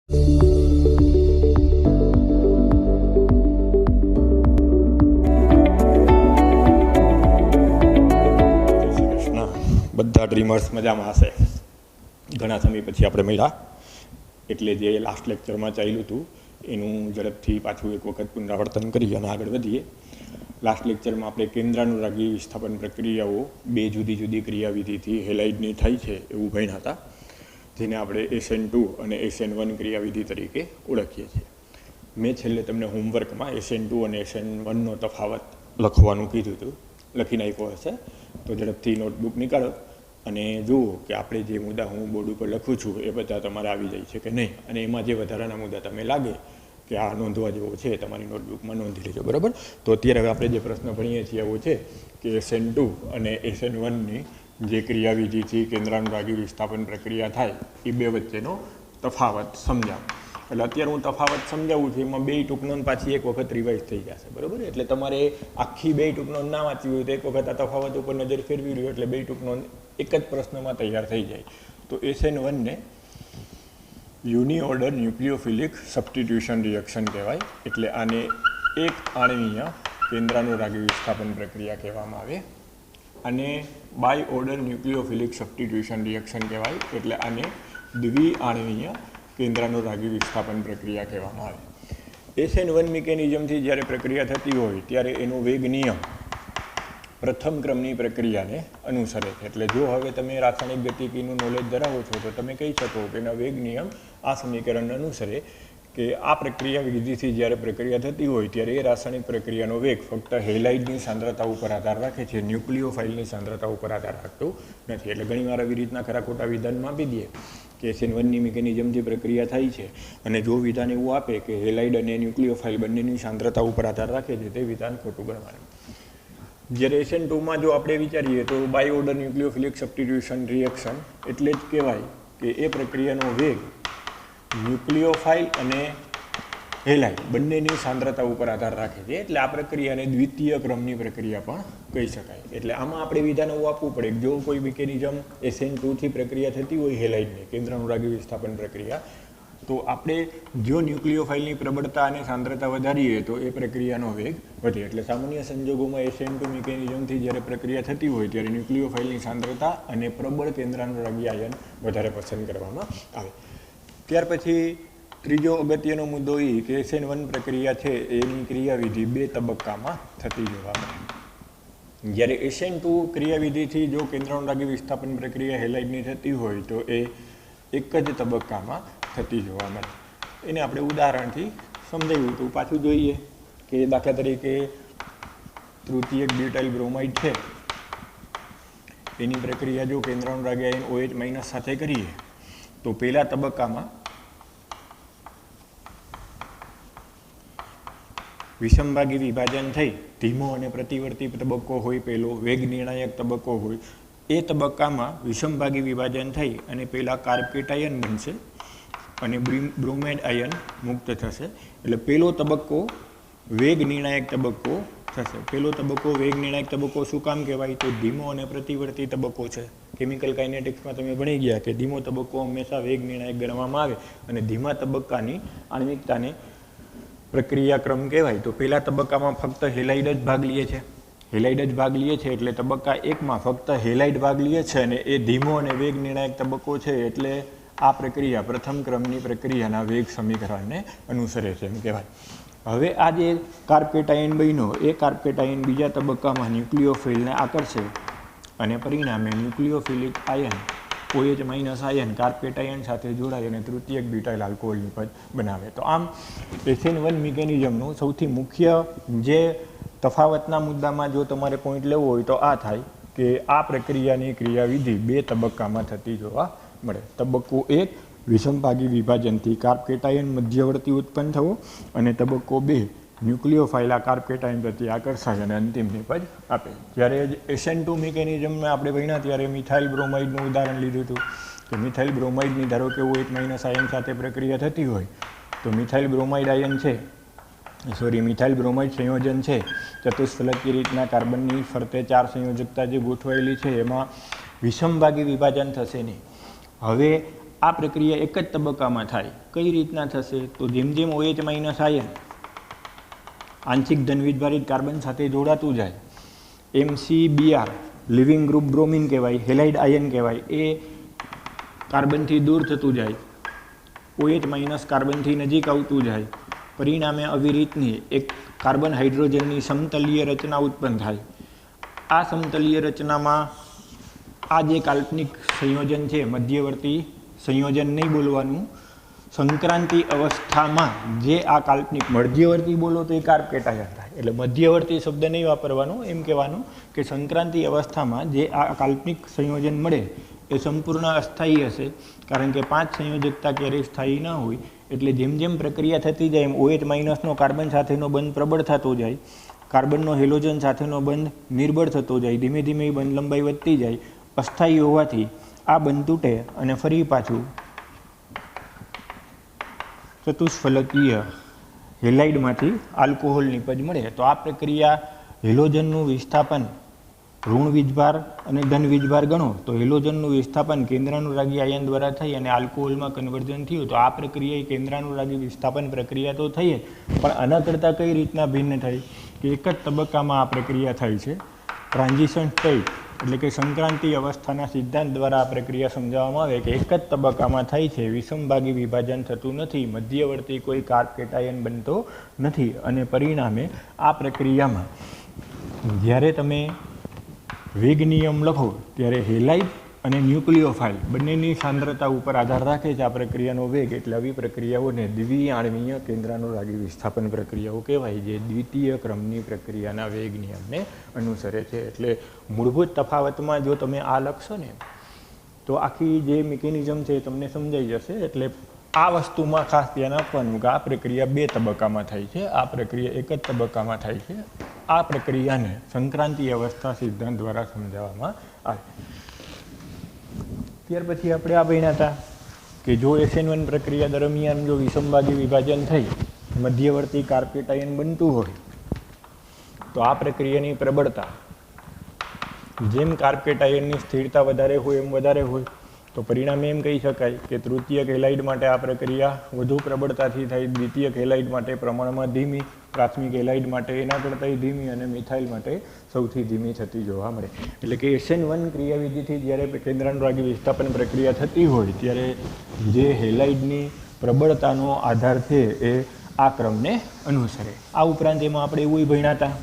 બધા ડ્રીમર્સ મજામાં હશે. ઘણા સમય પછી આપણે મળ્યા, એટલે જે લાસ્ટ લેક્ચરમાં ચાલ્યું હતું એનું ઝડપથી પાછું એક વખત પુનરાવર્તન કરી અને આગળ વધીએ. લાસ્ટ લેક્ચરમાં આપણે કેન્દ્રાનુરાગી વિસ્થાપન પ્રક્રિયાઓ બે જુદી જુદી ક્રિયાવિધિથી હેલાઇડની થાય છે એવું ભણ્યા હતા, જેને આપણે SN2 અને SN1 ક્રિયાવિધિ તરીકે ઓળખીએ છીએ. મેં છેલ્લે તમને હોમવર્કમાં SN2 અને SN1નો તફાવત લખવાનું કીધું હતું, લખી નાખ્યો હશે તો ઝડપથી નોટબુક નીકાળો અને જુઓ કે આપણે જે મુદ્દા હું બોર્ડ ઉપર લખું છું એ બધા તમારે આવી જાય છે કે નહીં, અને એમાં જે વધારાના મુદ્દા તમે લાગે કે આ નોંધવા જેવો છે તમારી નોટબુકમાં નોંધી લેજો, બરાબર. તો અત્યારે હવે આપણે જે પ્રશ્ન ભણીએ છીએ એવો છે કે SN2 અને SN1ની જે ક્રિયાવિધિથી કેન્દ્રાનુરાગી વિસ્થાપન પ્રક્રિયા થાય એ બે વચ્ચેનો તફાવત સમજાવો. એટલે અત્યારે હું તફાવત સમજાવું છું, એમાં બે ટૂંકનોંધ પાછી એક વખત રિવાઇઝ થઈ જશે, બરાબર. એટલે તમારે આખી બે ટૂંકનોંધ ના વાંચવી હોય તો એક વખત આ તફાવત ઉપર નજર ફેરવી રહ્યો એટલે બે ટૂંકનોંધ એક જ પ્રશ્નમાં તૈયાર થઈ જાય. તો SN1ને યુનિઓર્ડર ન્યુક્લિયોફિલિક સબસ્ટિટ્યુશન રિએક્શન કહેવાય. એટલે આને એક આણ્વીય કેન્દ્રાનુરાગી વિસ્થાપન પ્રક્રિયા કહેવામાં આવે. આને બાયઓર્ડર ન્યુક્લિયોફિલિક સબસ્ટિટ્યુશન રિએક્શન કહેવાય. એટલે આને દ્વિઆણ્વીય કેન્દ્રાનુરાગી વિસ્થાપન પ્રક્રિયા કહેવામાં આવે. SN1 મિકેનિઝમથી જ્યારે પ્રક્રિયા થતી હોય ત્યારે એનો વેગ નિયમ પ્રથમ ક્રમની પ્રક્રિયાને અનુસરે છે. એટલે જો હવે તમે રાસાયણિક ગતિકીનું નોલેજ ધરાવો છો તો તમે કહી શકો કે એનો વેગ નિયમ આ સમીકરણને અનુસરે કે આ પ્રક્રિયા વિધિથી જ્યારે પ્રક્રિયા થતી હોય ત્યારે એ રાસાયણિક પ્રક્રિયાનો વેગ ફક્ત હેલાઇડની સાંદ્રતા ઉપર આધાર રાખે છે, ન્યુક્લિયોફાઇલની સાંદ્રતા ઉપર આધાર રાખતું નથી. એટલે ઘણીવાર આવી રીતના ખરા ખોટા વિધાનમાં આપી દઈએ કે SN1ની મિકેનિઝમથી પ્રક્રિયા થાય છે અને જો વિધાન એવું આપે કે હેલાઇડ અને ન્યુક્લિયોફાઇલ બંનેની સાંદ્રતા ઉપર આધાર રાખે છે, તે વિધાન ખોટું ગણવાનું. જ્યારે SN2માં જો આપણે વિચારીએ તો બાયઓર્ડર ન્યુક્લિયોફિલિક સબસ્ટિટ્યુશન રિએક્શન એટલે જ કહેવાય કે એ પ્રક્રિયાનો વેગ ન્યુક્લિયોફાઇલ અને હેલાઇડ બંનેની સાંદ્રતા ઉપર આધાર રાખે છે. એટલે આ પ્રક્રિયાને દ્વિતીય ક્રમની પ્રક્રિયા પણ કહી શકાય. એટલે આમાં આપણે વિધાન એવું આપવું પડે કે જો કોઈ મિકેનિઝમ SN2થી પ્રક્રિયા થતી હોય હેલાઇડની કેન્દ્રાનુરાગી વિસ્થાપન પ્રક્રિયા, તો આપણે જો ન્યુક્લિયોફાઇલની પ્રબળતા અને સાંદ્રતા વધારીએ તો એ પ્રક્રિયાનો વેગ વધે. એટલે સામાન્ય સંજોગોમાં SN2 મિકેનિઝમથી જ્યારે પ્રક્રિયા થતી હોય ત્યારે ન્યુક્લિયોફાઇલની સાંદ્રતા અને પ્રબળ કેન્દ્રાનુરાગી આયન વધારે પસંદ કરવામાં આવે. ત્યાર પછી ત્રીજો અગત્યનો મુદ્દો એ કે SN1 પ્રક્રિયા છે એની ક્રિયાવિધિ બે તબક્કામાં થતી જોવા મળે. જ્યારે SN2 ક્રિયાવિધિથી જો કેન્દ્રાનુરાગી વિસ્થાપન પ્રક્રિયા હેલાઇડની થતી હોય તો એ એક જ તબક્કામાં થતી જોવા મળે. એને આપણે ઉદાહરણથી સમજાવ્યું હતું, પાછું જોઈએ કે દાખલા તરીકે તૃતીયક બ્યુટાઇલ બ્રોમાઇડ છે એની પ્રક્રિયા જો કેન્દ્રાનુરાગી આયન OH- સાથે કરીએ તો પહેલા તબક્કામાં વિષમભાગી વિભાજન થઈ ધીમો અને પ્રતિવર્તી તબક્કો હોય, પહેલો વેગ નિર્ણાયક તબક્કો હોય, એ તબક્કામાં વિષમભાગી વિભાજન થઈ અને પહેલાં કાર્બકેટાયન બનશે અને બ્રોમાઇડ આયન મુક્ત થશે. એટલે પહેલો તબક્કો વેગ નિર્ણાયક તબક્કો થશે. પહેલો તબક્કો વેગ નિર્ણાયક તબક્કો શું કામ કહેવાય તો ધીમો અને પ્રતિવર્તી તબક્કો છે. કેમિકલ કાઇનેટિક્સમાં તમે ભણી ગયા કે ધીમો તબક્કો હંમેશા વેગ નિર્ણાયક ગણવામાં આવે અને ધીમા તબક્કાની આણ્વિકતાને પ્રક્રિયાક્રમ કહેવાય. તો પહેલા તબક્કામાં ફક્ત હેલાઇડ જ ભાગ લે છે, એટલે તબક્કા એકમાં ફક્ત હેલાઇડ ભાગ લે છે અને એ ધીમો અને વેગ નિર્ણાયક તબક્કો છે. એટલે આ પ્રક્રિયા પ્રથમ ક્રમની પ્રક્રિયાના વેગ સમીકરણને અનુસરે છે એમ કહેવાય. હવે આ જે કાર્બકેટાયન બન્યો એ કાર્બકેટાયન બીજા તબક્કામાં ન્યુક્લિયોફિલને આકર્ષે અને પરિણામે ન્યુક્લિયોફિલિક આયન OH- આયન કાર્બકેટાયન સાથે જોડાય અને તૃતીયક બ્યુટાઇલ આલ્કોહોલ નિપજ બનાવે. તો આમ SN1 મિકેનિઝમનું સૌથી મુખ્ય જે તફાવતના મુદ્દામાં જો તમારે પોઈન્ટ લેવો હોય તો આ થાય કે આ પ્રક્રિયાની ક્રિયાવિધિ બે તબક્કામાં થતી જોવા મળે. તબક્કો 1 વિષમભાગી વિભાજનથી કાર્બકેટાયન મધ્યવર્તી ઉત્પન્ન થવો અને તબક્કો 2 ન્યુક્લિયોફાઇલ કાર્બકેટાયન પ્રત્યે આકર્ષાય અને અંતિમ નિપજ આપે. જ્યારે SN2 મિકેનિઝમમાં આપણે ભણ્યા ત્યારે મિથાઇલ બ્રોમાઇડનું ઉદાહરણ લીધું હતું કે મિથાઇલ બ્રોમાઇડની ધારો કે OH- આયન સાથે પ્રક્રિયા થતી હોય તો મિથાઇલ બ્રોમાઇડ સંયોજન છે ચતુષ્ફલકીય રીતના કાર્બનની ફરતે 4 સંયોજકતા જે ગોઠવાયેલી છે એમાં વિષમભાગી વિભાજન થશે નહીં. હવે આ પ્રક્રિયા એક જ તબક્કામાં થાય. કઈ રીતના થશે? તો જેમ જેમ OH- આયન આંશિક ધનવીજભારિત કાર્બન સાથે જોડાતું જાય, McBr લિવિંગ ગ્રુપ બ્રોમિન કહેવાય, હેલાઇડ આયન કહેવાય, એ કાર્બનથી દૂર થતું જાય, OH- કાર્બનથી નજીક આવતું જાય, પરિણામે આવી રીતની એક કાર્બન હાઇડ્રોજનની સમતલીય રચના ઉત્પન્ન થાય. આ સમતલીય રચનામાં આ જે કાલ્પનિક સંયોજન છે, મધ્યવર્તી સંયોજન નહીં બોલવાનું, સંક્રાંતિ અવસ્થામાં જે આ કાલ્પનિક, મધ્યવર્તી બોલો તો એ કાર્બ કેટાયન થાય, એટલે મધ્યવર્તી શબ્દ નહીં વાપરવાનો, એમ કહેવાનું કે સંક્રાંતિ અવસ્થામાં જે આ કાલ્પનિક સંયોજન મળે એ સંપૂર્ણ અસ્થાયી હશે, કારણ કે 5 સંયોજકતા ક્યારેય સ્થાયી ન હોય. એટલે જેમ જેમ પ્રક્રિયા થતી જાય એમ OH- નો કાર્બન સાથેનો બંધ પ્રબળ થતો જાય, કાર્બનનો હેલોજન સાથેનો બંધ નિર્બળ થતો જાય, ધીમે ધીમે એ બંધ લંબાઈ વધતી જાય. અસ્થાયી હોવાથી આ બંધ તૂટે અને ફરી પાછું ચતુષ્ફલકીય હેલાઇડમાંથી આલ્કોહોલ નિપજ મળે. તો આ પ્રક્રિયા હેલોજનનું વિસ્થાપન ઋણ વીજભાર અને ધન વીજભાર ગણો તો હેલોજનનું વિસ્થાપન કેન્દ્રાનુરાગી આયન દ્વારા થઈ અને આલ્કોહોલમાં કન્વર્ઝન થયું. તો આ પ્રક્રિયા એ કેન્દ્રાનુરાગી વિસ્થાપન પ્રક્રિયા તો થઈ જ, પણ આના કરતાં કઈ રીતના ભિન્ન થઈ કે એક જ તબક્કામાં આ પ્રક્રિયા થાય છે. ટ્રાન્ઝિશન સ્ટેટ એટલે કે સંક્રાંતિ અવસ્થાના સિદ્ધાંત દ્વારા આ પ્રક્રિયા સમજાવવામાં આવે કે એક જ તબક્કામાં થાય છે, વિષમભાગી વિભાજન થતું નથી, મધ્યવર્તી કોઈ કાર્બ કેટાયન બનતો નથી, અને પરિણામે આ પ્રક્રિયામાં જ્યારે તમે વેગ નિયમ લખો ત્યારે હેલાઇડ અને ન્યુક્લિયોફાઇલ બંનેની સાંદ્રતા ઉપર આધાર રાખે છે આ પ્રક્રિયાનો વેગ. એટલે આવી પ્રક્રિયાઓને દ્વિઆણવીય કેન્દ્રાનુરાગી વિસ્થાપન પ્રક્રિયાઓ કહેવાય, જે દ્વિતીય ક્રમની પ્રક્રિયાના વેગ નિયમને અનુસરે છે. એટલે મૂળભૂત તફાવતમાં જો તમે આ લખશો ને તો આખી જે મિકેનિઝમ છે એ તમને સમજાઈ જશે. એટલે આ વસ્તુમાં ખાસ ધ્યાન આપવાનું કે આ પ્રક્રિયા 2 તબક્કામાં થાય છે, આ પ્રક્રિયા એક જ તબક્કામાં થાય છે. આ પ્રક્રિયાને સંક્રાંતિ અવસ્થા સિદ્ધાંત દ્વારા સમજાવવામાં આવે. ત્યાર પછી આપણે આ ભણ્યા હતા કે જો SN1 પ્રક્રિયા દરમિયાન જો વિષમભાગી વિભાજન થઈ મધ્યવર્તી કાર્બ કેટાયન બનતું હોય તો આ પ્રક્રિયાની પ્રબળતા જેમ કાર્બ કેટાયનની સ્થિરતા વધારે હોય એમ વધારે હોય. તો પરિણામે એમ કહી શકાય કે તૃતીયક હેલાઇડ માટે આ પ્રક્રિયા વધુ પ્રબળતાથી થાય, દ્વિતીયક હેલાઇડ માટે પ્રમાણમાં ધીમી, પ્રાથમિક હેલાઇડ માટે એના કરતાંય ધીમી અને મિથાઇલ માટે સૌથી ધીમી થતી જોવા મળે. એટલે કે SN1 ક્રિયાવિધિથી જ્યારે કેન્દ્રાનુરાગી વિસ્થાપન પ્રક્રિયા થતી હોય ત્યારે જે હેલાઇડની પ્રબળતાનો આધાર છે એ આ ક્રમને અનુસરે. આ ઉપરાંત એમાં આપણે એવું ભણ્યા હતા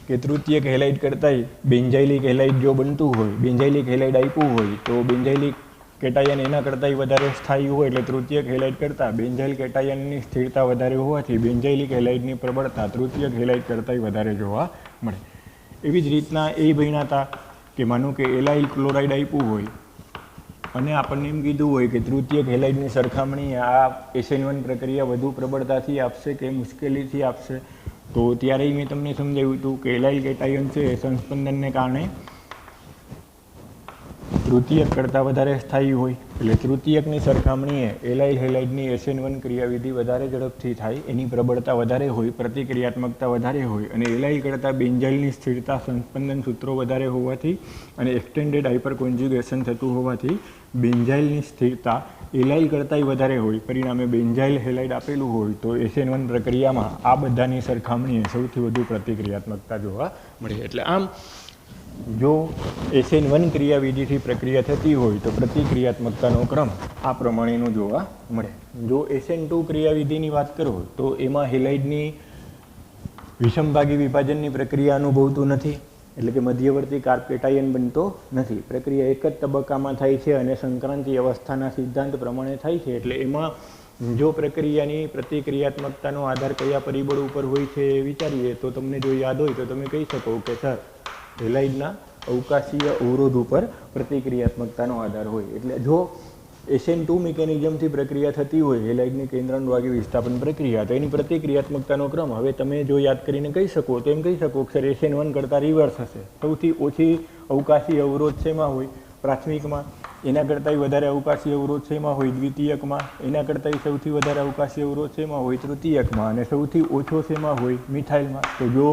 કે તૃતીયક હેલાઇડ કરતાંય બેન્ઝાઇલિક હેલાઇડ જો બનતું હોય, બેન્ઝાઇલિક હેલાઇડ આપ્યું હોય તો બેન્ઝાઇલિક કેટાયન એના કરતાંય વધારે સ્થાયી હોય, એટલે તૃતીયક હેલાઇડ કરતાં બેન્ઝાઇલ કેટાયનની સ્થિરતા વધારે હોવાથી બેન્ઝાઇલિક હેલાઇડની પ્રબળતા તૃતીયક હેલાઇડ કરતાંય વધારે જોવા મળે. એવી જ રીતના એ ભણ્યા હતા કે માનો કે એલાઇલ ક્લોરાઇડ આપ્યું હોય અને આપણને એમ કીધું હોય કે તૃતીયક હેલાઇડની સરખામણી આ SN1 પ્રક્રિયા વધુ પ્રબળતાથી આપશે કે મુશ્કેલીથી આપશે. તો ત્યારે મેં તમને સમજાવ્યું હતું કે એલાઇલ કેટાયન છે એ સંસ્પંદનને કારણે તૃતીયક કરતાં વધારે સ્થાયી હોય, એટલે તૃતીયકની સરખામણીએ એલાઇલ હેલાઇડની SN1 ક્રિયાવિધિ વધારે ઝડપથી થાય, એની પ્રબળતા વધારે હોય, પ્રતિક્રિયાત્મકતા વધારે હોય, અને એલાઇલ કરતાં બેન્ઝાઇલની સ્થિરતા સંસ્પંદન સૂત્રો વધારે હોવાથી અને એક્સટેન્ડેડ હાઇપર કોન્જ્યુગેશન થતું હોવાથી બેન્ઝાઇલની સ્થિરતા એલાઇલ કરતાંય વધારે હોય. પરિણામે બેન્ઝાઇલ હેલાઇડ આપેલું હોય તો SN1 પ્રક્રિયામાં આ બધાની સરખામણીએ સૌથી વધુ પ્રતિક્રિયાત્મકતા જોવા મળે. એટલે આમ જો SN1 ક્રિયાવિધિથી પ્રક્રિયા થતી હોય તો પ્રતિક્રિયાત્મકતાનો ક્રમ આ પ્રમાણેનો જોવા મળે. જો SN2 ક્રિયાવિધિની વાત કરો તો એમાં હેલાઇડની વિષમભાગી વિભાજનની પ્રક્રિયા અનુભવતું નથી, એટલે કે મધ્યવર્તી કાર્બ કેટાયન બનતો નથી. પ્રક્રિયા એક જ તબક્કામાં થાય છે અને સંક્રાંતિ અવસ્થાના સિદ્ધાંત પ્રમાણે થાય છે. એટલે એમાં જો પ્રક્રિયાની પ્રતિક્રિયાત્મકતાનો આધાર કયા પરિબળ ઉપર હોય છે એ વિચારીએ તો તમને જો યાદ હોય તો તમે કહી શકો કે સર હેલાઇડના અવકાશીય અવરોધ ઉપર પ્રતિક્રિયાત્મકતાનો આધાર હોય. એટલે જો SN2 મિકેનિઝમથી પ્રક્રિયા થતી હોય હેલાઇડની કેન્દ્રાનુરાગી વિસ્થાપન પ્રક્રિયા, તો એની પ્રતિક્રિયાત્મકતાનો ક્રમ હવે તમે જો યાદ કરીને કહી શકો તો એમ કહી શકો કે સર SN1 કરતાં રિવર્સ હશે. સૌથી ઓછી અવકાશી અવરોધ શેમાં હોય? પ્રાથમિકમાં. એના કરતાંય વધારે અવકાશી અવરોધ શેમાં હોય? દ્વિતીયકમાં. એના કરતાંય સૌથી વધારે અવકાશી અવરોધ શેમાં હોય? તૃતીયકમાં. અને સૌથી ઓછો શેમાં હોય? મિથાઇલમાં. તો જો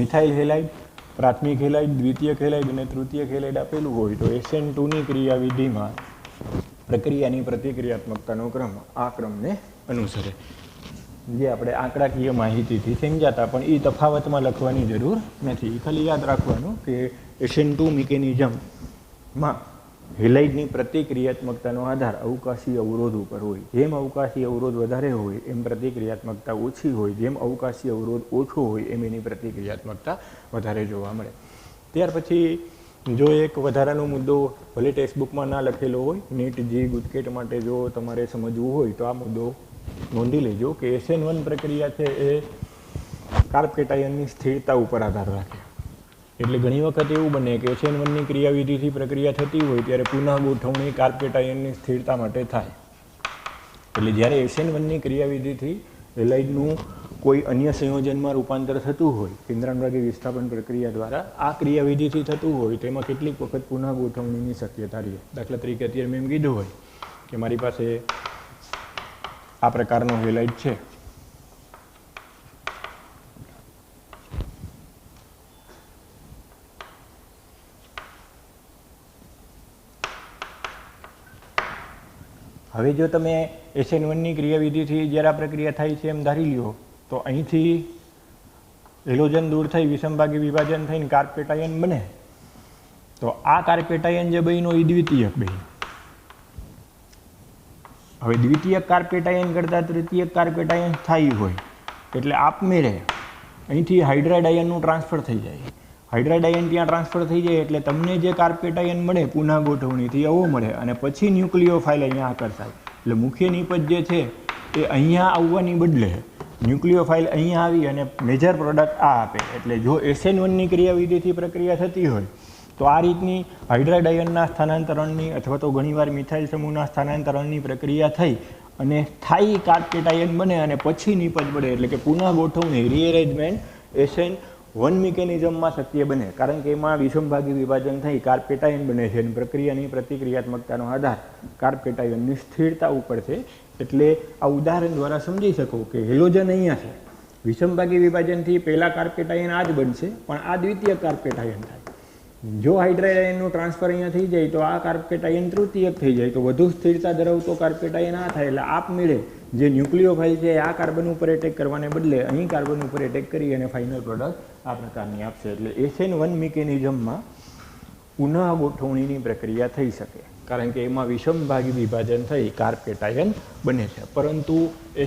મિથાઇલ હેલાઇડ પ્રાથમિક હેલાઇડ, દ્વિતીય હેલાઇડ અને તૃતીય હેલાઇડ આપેલું હોય તો SN2ની ક્રિયાવિધિમાં પ્રક્રિયાની પ્રતિક્રિયાત્મકતાનો ક્રમ આ ક્રમને અનુસરે. જે આપણે આંકડાકીય માહિતીથી સમજાતા, પણ એ તફાવતમાં લખવાની જરૂર નથી. ખાલી યાદ રાખવાનું કે SN2 મિકેનિઝમમાં હેલાઇડની પ્રતિક્રિયાત્મકતાનો આધાર અવકાશી અવરોધ ઉપર હોય. જેમ અવકાશી અવરોધ વધારે હોય એમ પ્રતિક્રિયાત્મકતા ઓછી હોય, જેમ અવકાશી અવરોધ ઓછો હોય એમ એની પ્રતિક્રિયાત્મકતા વધારે જોવા મળે. ત્યાર પછી જો એક વધારાનો મુદ્દો ભલે ટેક્સ્ટબુકમાં ના લખેલો હોય, નીટ જી ગુજકેટ માટે જો તમારે સમજવું હોય તો આ મુદ્દો નોંધી લેજો કે SN1 પ્રક્રિયા છે એ કાર્પ કેટાયનની સ્થિરતા ઉપર આધાર રાખે. એટલે ઘણી વખત એવું બને કે SN1ની ક્રિયાવિધિથી પ્રક્રિયા થતી હોય ત્યારે પુનઃ ગોઠવણી કાર્પ કેટાયનની સ્થિરતા માટે થાય. એટલે જ્યારે SN1ની ક્રિયાવિધિથી હેલાઇડનું કોઈ અન્ય સંયોજનમાં રૂપાંતર થતું હોય કેન્દ્રાનુરાગી વિસ્થાપન પ્રક્રિયા દ્વારા, આ ક્રિયાવિધિથી થતું હોય તેમાં કેટલીક વખત પુનઃ ગોઠવણીની શક્યતા રહે. દાખલા તરીકે અત્યારે મેં એમ કીધું હોય કે મારી પાસે આ પ્રકારનો હેલાઇડ છે, હવે જો તમે SN1ની ક્રિયાવિધિથી જ્યારે આ પ્રક્રિયા થાય છે એમ ધારી લ્યો તો અહીંથી હેલોજન દૂર થઈ વિષમભાગી વિભાજન થઈને કાર્પ કેટાયન બને, તો આ કાર્પ કેટાયન જે બન્યો એ દ્વિતીયક બન્યો. હવે દ્વિતીયક કાર્પ કેટાયન કરતાં તૃતીયક કાર્પ કેટાયન સ્થાયી હોય એટલે આપમેળે અહીંથી હાઇડ્રાઇડ આયનનું ટ્રાન્સફર થઈ જાય. હાઇડ્રાઇડ આયન ત્યાં ટ્રાન્સફર થઈ જાય એટલે તમને જે કાર્પ કેટાયન મળે પુનઃ ગોઠવણીથી એવો મળે અને પછી ન્યુક્લિયોફાઇલ અહીંયા આકર્ષાય. એટલે મુખ્ય નિપજ જે છે એ અહીંયા આવવાની બદલે ન્યુક્લિયોફાઇલ અહીંયા આવી અને મેજર પ્રોડક્ટ આ આપે. એટલે જો SN1ની ક્રિયાવિધિથી પ્રક્રિયા થતી હોય તો આ રીતની હાઇડ્રાઇડ આયનના સ્થાનાંતરણની અથવા તો ઘણીવાર મિથાઇલ સમૂહના સ્થાનાંતરણની પ્રક્રિયા થઈ અને સ્થાયી કાર્પ કેટાયન બને અને પછી નિપજ મળે. એટલે કે પુનઃ ગોઠવણી રીએરેન્જમેન્ટ SN1 મિકેનિઝમમાં શક્ય બને, કારણ કે એમાં વિષમભાગી વિભાજન થઈ કાર્પ કેટાયન બને છે અને પ્રક્રિયાની પ્રતિક્રિયાત્મકતાનો આધાર કાર્પ કેટાયનની સ્થિરતા ઉપર છે. એટલે આ ઉદાહરણ દ્વારા સમજી શકો કે હેલોજન અહીંયા છે, વિષમભાગી વિભાજનથી પહેલા કાર્પ કેટાયન આ જ બનશે પણ આ દ્વિતીય કાર્પ કેટાયન થાય. જો હાઇડ્રાઇડ આયનનું ટ્રાન્સફર અહીંયા થઈ જાય તો આ કાર્પ કેટાયન તૃતીયક થઈ જાય, તો વધુ સ્થિરતા ધરાવતો કાર્પ કેટાયન આ થાય. એટલે આપમેળે જે ન્યુક્લિયોફાઇલ છે આ કાર્બન ઉપર એટેક કરવાને બદલે અહીં કાર્બન ઉપર એટેક કરી અને ફાઇનલ પ્રોડક્ટ આ પ્રકારની આપશે. એટલે SN1 મિકેનિઝમમાં પુનઃ ગોઠવણીની પ્રક્રિયા થઈ શકે, કારણ કે એમાં વિષમભાગી વિભાજન થઈ કાર્પ કેટાયન બને છે. પરંતુ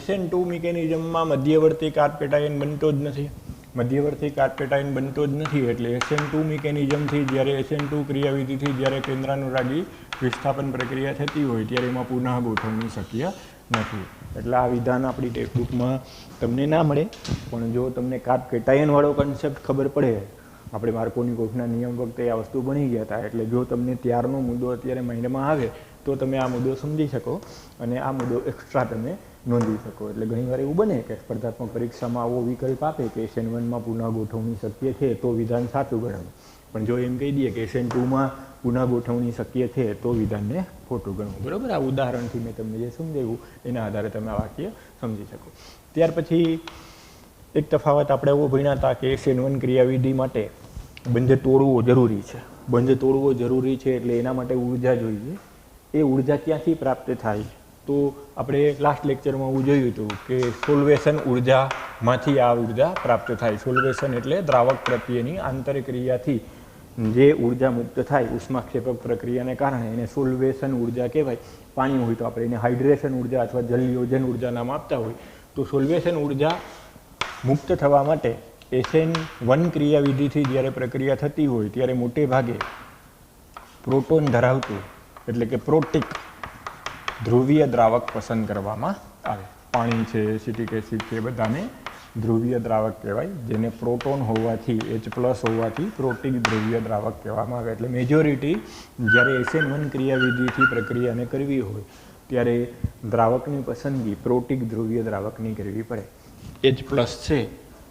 SN2 મિકેનિઝમમાં મધ્યવર્તી કાર્પ કેટાયન બનતો જ નથી. મધ્યવર્તી કાર્પ કેટાયન બનતો જ નથી એટલે SN2 મિકેનિઝમથી જ્યારે SN2 ક્રિયાવિધિથી જ્યારે કેન્દ્રાનુરાગી વિસ્થાપન પ્રક્રિયા થતી હોય ત્યારે એમાં પુનઃ ગોઠવણી શક્ય નથી. એટલે આ વિધાન આપણી ટેક્સ્ટબુકમાં તમને ના મળે, પણ જો તમને કાર્પ કેટાયનવાળો કન્સેપ્ટ ખબર પડે, આપણે માર્કોનિકોફના નિયમ વખતે આ વસ્તુ ભણી ગયા હતા, એટલે જો તમને ત્યારનો મુદ્દો અત્યારે માઇન્ડમાં આવે તો તમે આ મુદ્દો સમજી શકો અને આ મુદ્દો એક્સ્ટ્રા તમે નોંધી શકો. એટલે ઘણીવાર એવું બને કે સ્પર્ધાત્મક પરીક્ષામાં આવો વિકલ્પ આપે કે SN1માં પુનઃ ગોઠવણી શક્ય છે તો વિધાન સાચું ગણવું, પણ જો એમ કહી દઈએ કે SN2માં પુનઃ ગોઠવણી શક્ય છે તો વિધાનને ખોટું ગણવું. બરાબર, આ ઉદાહરણથી મેં તમને જે સમજાવ્યું એના આધારે તમે આ વાક્ય સમજી શકો. ત્યાર પછી એક તફાવત આપણે એવો ભણ્યા હતા કે SN1 ક્રિયાવિધિ માટે બંધ તોડવો જરૂરી છે. બંધ તોડવો જરૂરી છે એટલે એના માટે ઉર્જા જોઈએ. એ ઉર્જા ક્યાંથી પ્રાપ્ત થાય તો આપણે લાસ્ટ લેક્ચરમાં એવું જોયું હતું કે સોલ્વેશન ઉર્જામાંથી આ ઉર્જા પ્રાપ્ત થાય. સોલ્વેશન એટલે દ્રાવક પ્રત્યેની આંતરક્રિયાથી જે ઉર્જા મુક્ત થાય ઉષ્માક્ષેપક પ્રક્રિયાને કારણે એને સોલ્વેશન ઉર્જા કહેવાય. પાણી હોય તો આપણે એને હાઇડ્રેશન ઉર્જા અથવા જલયોજન ઉર્જા નામ આપતા હોય. તો સોલ્વેશન ઉર્જા મુક્ત થવા માટે SN1 ક્રિયાવિધિથી જ્યારે પ્રક્રિયા થતી હોય ત્યારે મોટે ભાગે પ્રોટોન ધરાવતું એટલે કે પ્રોટિક ધ્રુવીય દ્રાવક પસંદ કરવામાં આવે. પાણી છે, એસિટિક એસિડ છે, બધાને ધ્રુવીય દ્રાવક કહેવાય, જેને પ્રોટોન હોવાથી H+ હોવાથી પ્રોટિક ધ્રુવીય દ્રાવક કહેવામાં આવે. એટલે મેજોરિટી જ્યારે SN1 ક્રિયાવિધિથી પ્રક્રિયાને કરવી હોય ત્યારે દ્રાવકની પસંદગી પ્રોટિક ધ્રુવીય દ્રાવકની કરવી પડે. H+ છે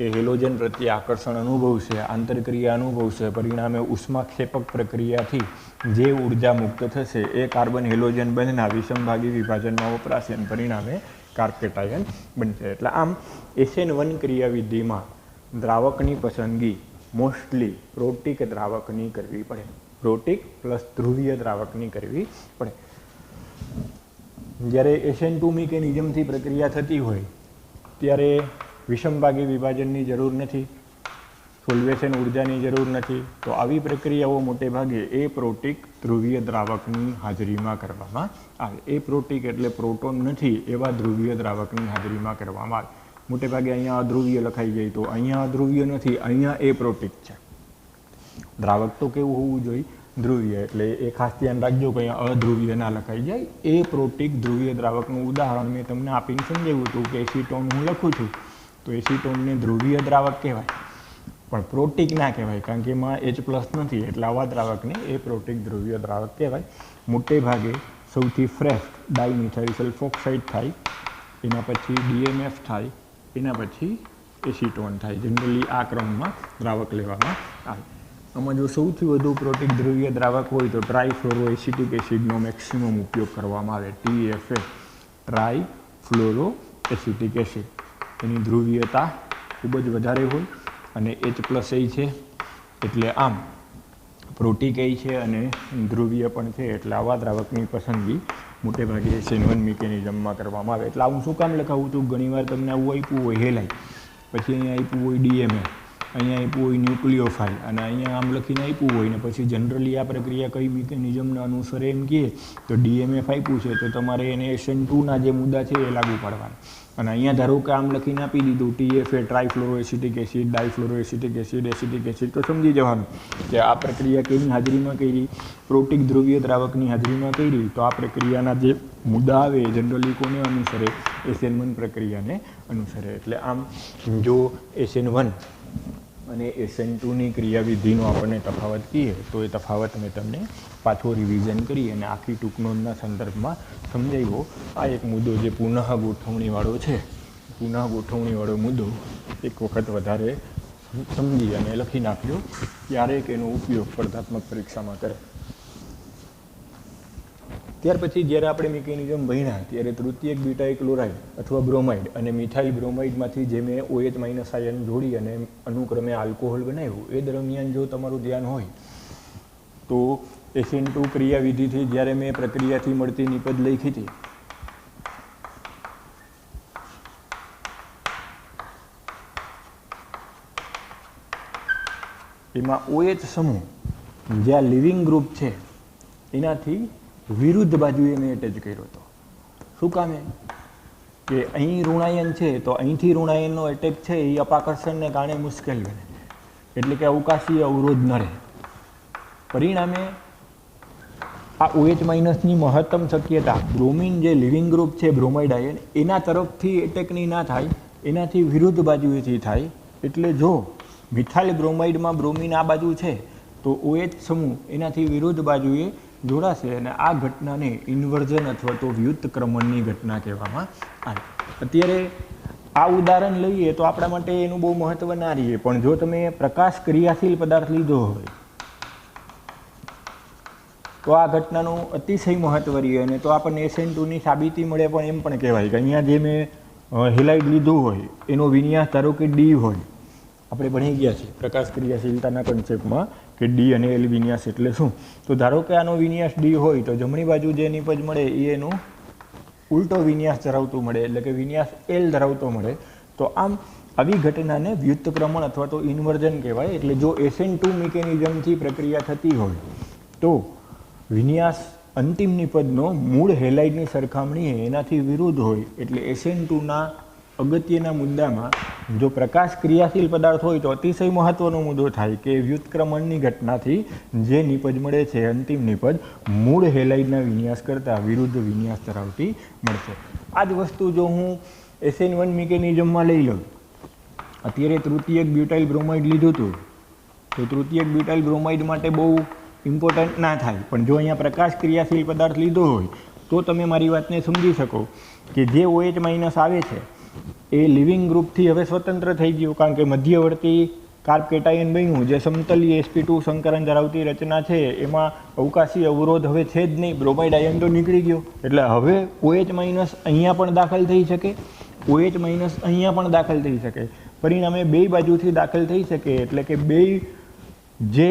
એ હેલોજન પ્રત્યે આકર્ષણ અનુભવશે, આંતરક્રિયા અનુભવશે, પરિણામે ઉષ્માક્ષેપક પ્રક્રિયાથી જે ઉર્જા મુક્ત થશે એ કાર્બન હેલોજન બંધના વિષમભાગી વિભાજનમાં વપરાશે અને પરિણામે કાર્પ કેટાયન બનશે. એટલે આમ SN1 ક્રિયાવિધિમાં દ્રાવકની પસંદગી મોસ્ટલી પ્રોટીક દ્રાવકની કરવી પડે. પ્રોટીક પ્લસ ધ્રુવીય દ્રાવકની કરવી પડે. જ્યારે SN2 મિકેનિઝમથી પ્રક્રિયા થતી હોય ત્યારે વિષમભાગી વિભાજનની જરૂર નથી, સોલ્વેશન ઉર્જાની જરૂર નથી. તો આવી પ્રક્રિયાઓ મોટે ભાગે એપ્રોટીક ધ્રુવીય દ્રાવકની હાજરીમાં કરવામાં આવે. એપ્રોટીક એટલે પ્રોટોન નથી એવા ધ્રુવીય દ્રાવકની હાજરીમાં કરવામાં આવે. મોટે ભાગે અહીંયા અધ્રુવીય લખાઈ જાય તો અહીંયા અધ્રુવીય નથી, અહીંયા એપ્રોટીક છે. દ્રાવક તો કેવું હોવું જોઈએ? ધ્રુવીય. એટલે એ ખાસ ધ્યાન રાખજો કે અહીંયા અધ્રુવીય ના લખાઈ જાય. એપ્રોટીક ધ્રુવીય દ્રાવકનું ઉદાહરણ મેં તમને આપીને સમજાવ્યું હતું કે એસિટોન હું લખું છું તો એસિટોનને ધ્રુવીય દ્રાવક કહેવાય, પણ પ્રોટીક ના કહેવાય કારણ કે એમાં H+ નથી. એટલે આવા દ્રાવકને એપ્રોટીક ધ્રુવીય દ્રાવક કહેવાય. મોટે ભાગે સૌથી ફ્રેશ ડાયમિથાઇલ સલ્ફોક્સાઇડ થાય, એના પછી DMF થાય, એના પછી એસિટોન થાય. જનરલી આ ક્રમમાં દ્રાવક લેવામાં આવે. આમાં જો સૌથી વધુ પ્રોટીક ધ્રુવીય દ્રાવક હોય તો ટ્રાયફ્લોરો એસિટિક એસિડનો મેક્સિમમ ઉપયોગ કરવામાં આવે. TFA trifluoro acetic acid. એની ધ્રુવીયતા ખૂબ જ વધારે હોય અને H+A છે એટલે આમ પ્રોટીક છે અને ધ્રુવીય પણ છે. એટલે આવા દ્રાવકની પસંદગી મોટે ભાગે SN1 મિકેનિઝમમાં કરવામાં આવે. એટલે આવું શું કામ લખાવું છું? ઘણીવાર તમને આવું આપ્યું હોય હેલાઈ, પછી અહીંયા આપ્યું હોય DMA, અહીંયા આપ્યું હોય ન્યુક્લિયોફાઇલ અને અહીંયા આમ લખીને આપ્યું હોય ને પછી જનરલી આ પ્રક્રિયા કઈ મિકેનિઝમને અનુસરે એમ કહે તો DMF આપ્યું છે તો તમારે એને SN2ના જે મુદ્દા છે એ લાગુ પાડવાના. અને અહીંયા ધારો કે આમ લખીને આપી દીધું TFA trifluoro acetic acid, difluoro acetic acid, acetic acid, તો સમજી જવાનું કે આ પ્રક્રિયા કેની હાજરીમાં કરી? પ્રોટીક ધ્રુવીય દ્રાવકની હાજરીમાં કરી. તો આ પ્રક્રિયાના જે મુદ્દા આવે એ જનરલી કોને અનુસરે? SN1 પ્રક્રિયાને અનુસરે. એટલે આમ જો SN1 અને SN2ની ક્રિયાવિધિનો આપણને તફાવત કહીએ તો એ તફાવત મેં તમને પાછો રિવિઝન કરી અને આખી ટૂંકનોંધના સંદર્ભમાં સમજાવ્યો. આ એક મુદ્દો જે પુનઃ ગોઠવણીવાળો છે, પુનઃ ગોઠવણીવાળો મુદ્દો એક વખત વધારે સમજી અને લખી નાખ્યો. ક્યારેક એનો ઉપયોગ સ્પર્ધાત્મક પરીક્ષામાં કરે. ત્યાર પછી જ્યારે આપણે મિકેનિઝમ ભણ્યા ત્યારે તૃતીયક બ્યુટાઇલ ક્લોરાઇડ અથવા બ્રોમાઇડ અને મિથાઇલ બ્રોમાઇડમાંથી જે મેં OH- આયન જોડી અને અનુક્રમે આલ્કોહોલ બનાવ્યું એ દરમિયાન જો તમારું ધ્યાન હોય તો SN2 ક્રિયાવિધિથી જ્યારે મેં પ્રક્રિયાથી મળતી નિપજ લખી હતી એમાં OH સમૂહ જ્યાં લિવિંગ ગ્રુપ છે એનાથી વિરુદ્ધ બાજુએ મેં એટેચ કર્યો હતો. શું કામે? કે અહીં ઋણાયન છે તો અહીંથી ઋણાયનનો એટેચ છે એ અપાકર્ષણને કારણે મુશ્કેલ બને, એટલે કે અવકાશીય અવરોધ ન રહે. પરિણામે આ OH- ની મહત્તમ શક્યતા બ્રોમિન જે લિવિંગ ગ્રુપ છે બ્રોમાઇડ આયન એના તરફથી એટેકની ના થાય, એનાથી વિરુદ્ધ બાજુએથી થાય. એટલે જો મિથાઇલ બ્રોમાઇડમાં બ્રોમિન આ બાજુ છે તો OH સમૂહ એનાથી વિરુદ્ધ બાજુએ જોડાશે અને આ ઘટનાને ઇન્વર્ઝન અથવા તો વ્યુત્ક્રમણની ઘટના કહેવામાં આવે. અત્યારે આ ઉદાહરણ લઈએ તો આપણા માટે એનું બહુ મહત્વ ના રહીએ, પણ જો તમે પ્રકાશ ક્રિયાશીલ પદાર્થ લીધો હોય તો આ ઘટનાનું અતિશય મહત્વ રહે અને તો આપણને SN2ની સાબિતી મળે. પણ એમ પણ કહેવાય કે અહીંયા જે મેં હેલાઇડ લીધું હોય એનો વિન્યાસ ધારો કે D હોય, આપણે ભણી ગયા છીએ પ્રકાશ ક્રિયાશીલતાના કન્સેપ્ટમાં કે D અને L વિન્યાસ એટલે શું. તો ધારો કે આનો વિન્યાસ D હોય તો જમણી બાજુ જે નિપજ મળે એ એનું ઉલટો વિન્યાસ ધરાવતું મળે, એટલે કે વિન્યાસ L ધરાવતો મળે. તો આમ આવી ઘટનાને વ્યુત્ક્રમણ અથવા તો ઇન્વર્ઝન કહેવાય. એટલે જો SN2 મિકેનિઝમથી પ્રક્રિયા થતી હોય તો વિન્યાસ અંતિમ નિપજનો મૂળ હેલાઇડની સરખામણીએ એનાથી વિરુદ્ધ હોય. એટલે SN2ના અગત્યના મુદ્દામાં જો પ્રકાશ ક્રિયાશીલ પદાર્થ હોય તો અતિશય મહત્વનો મુદ્દો થાય કે વ્યુત્ક્રમણની ઘટનાથી જે નિપજ મળે છે અંતિમ નિપજ મૂળ હેલાઇડના વિન્યાસ કરતાં વિરુદ્ધ વિન્યાસ ધરાવતી મળશે. આ જ વસ્તુ જો હું SN1 મિકેનિઝમમાં લઈ લઉં, અત્યારે તૃતીયક બ્યુટાઇલ બ્રોમાઇડ લીધું હતું તો તૃતીયક બ્યુટાઇલ બ્રોમાઇડ માટે બહુ ઇમ્પોર્ટન્ટ ના થાય, પણ જો અહીંયા પ્રકાશ ક્રિયાશીલ પદાર્થ લીધો હોય તો તમે મારી વાતને સમજી શકો કે જે OH- આવે છે એ લિવિંગ ગ્રુપથી હવે સ્વતંત્ર થઈ ગયું, કારણ કે મધ્યવર્તી કાર્બ કેટાયન બન્યું જે સમતલીય sp2 સંકરણ ધરાવતી રચના છે એમાં અવકાશી અવરોધ હવે છે જ નહીં, બ્રોમાઇડ આયન તો નીકળી ગયો. એટલે હવે OH- અહીંયા પણ દાખલ થઈ શકે OH માઇનસ અહીંયા પણ દાખલ થઈ શકે, પરિણામે બે બાજુથી દાખલ થઈ શકે, એટલે કે બે જે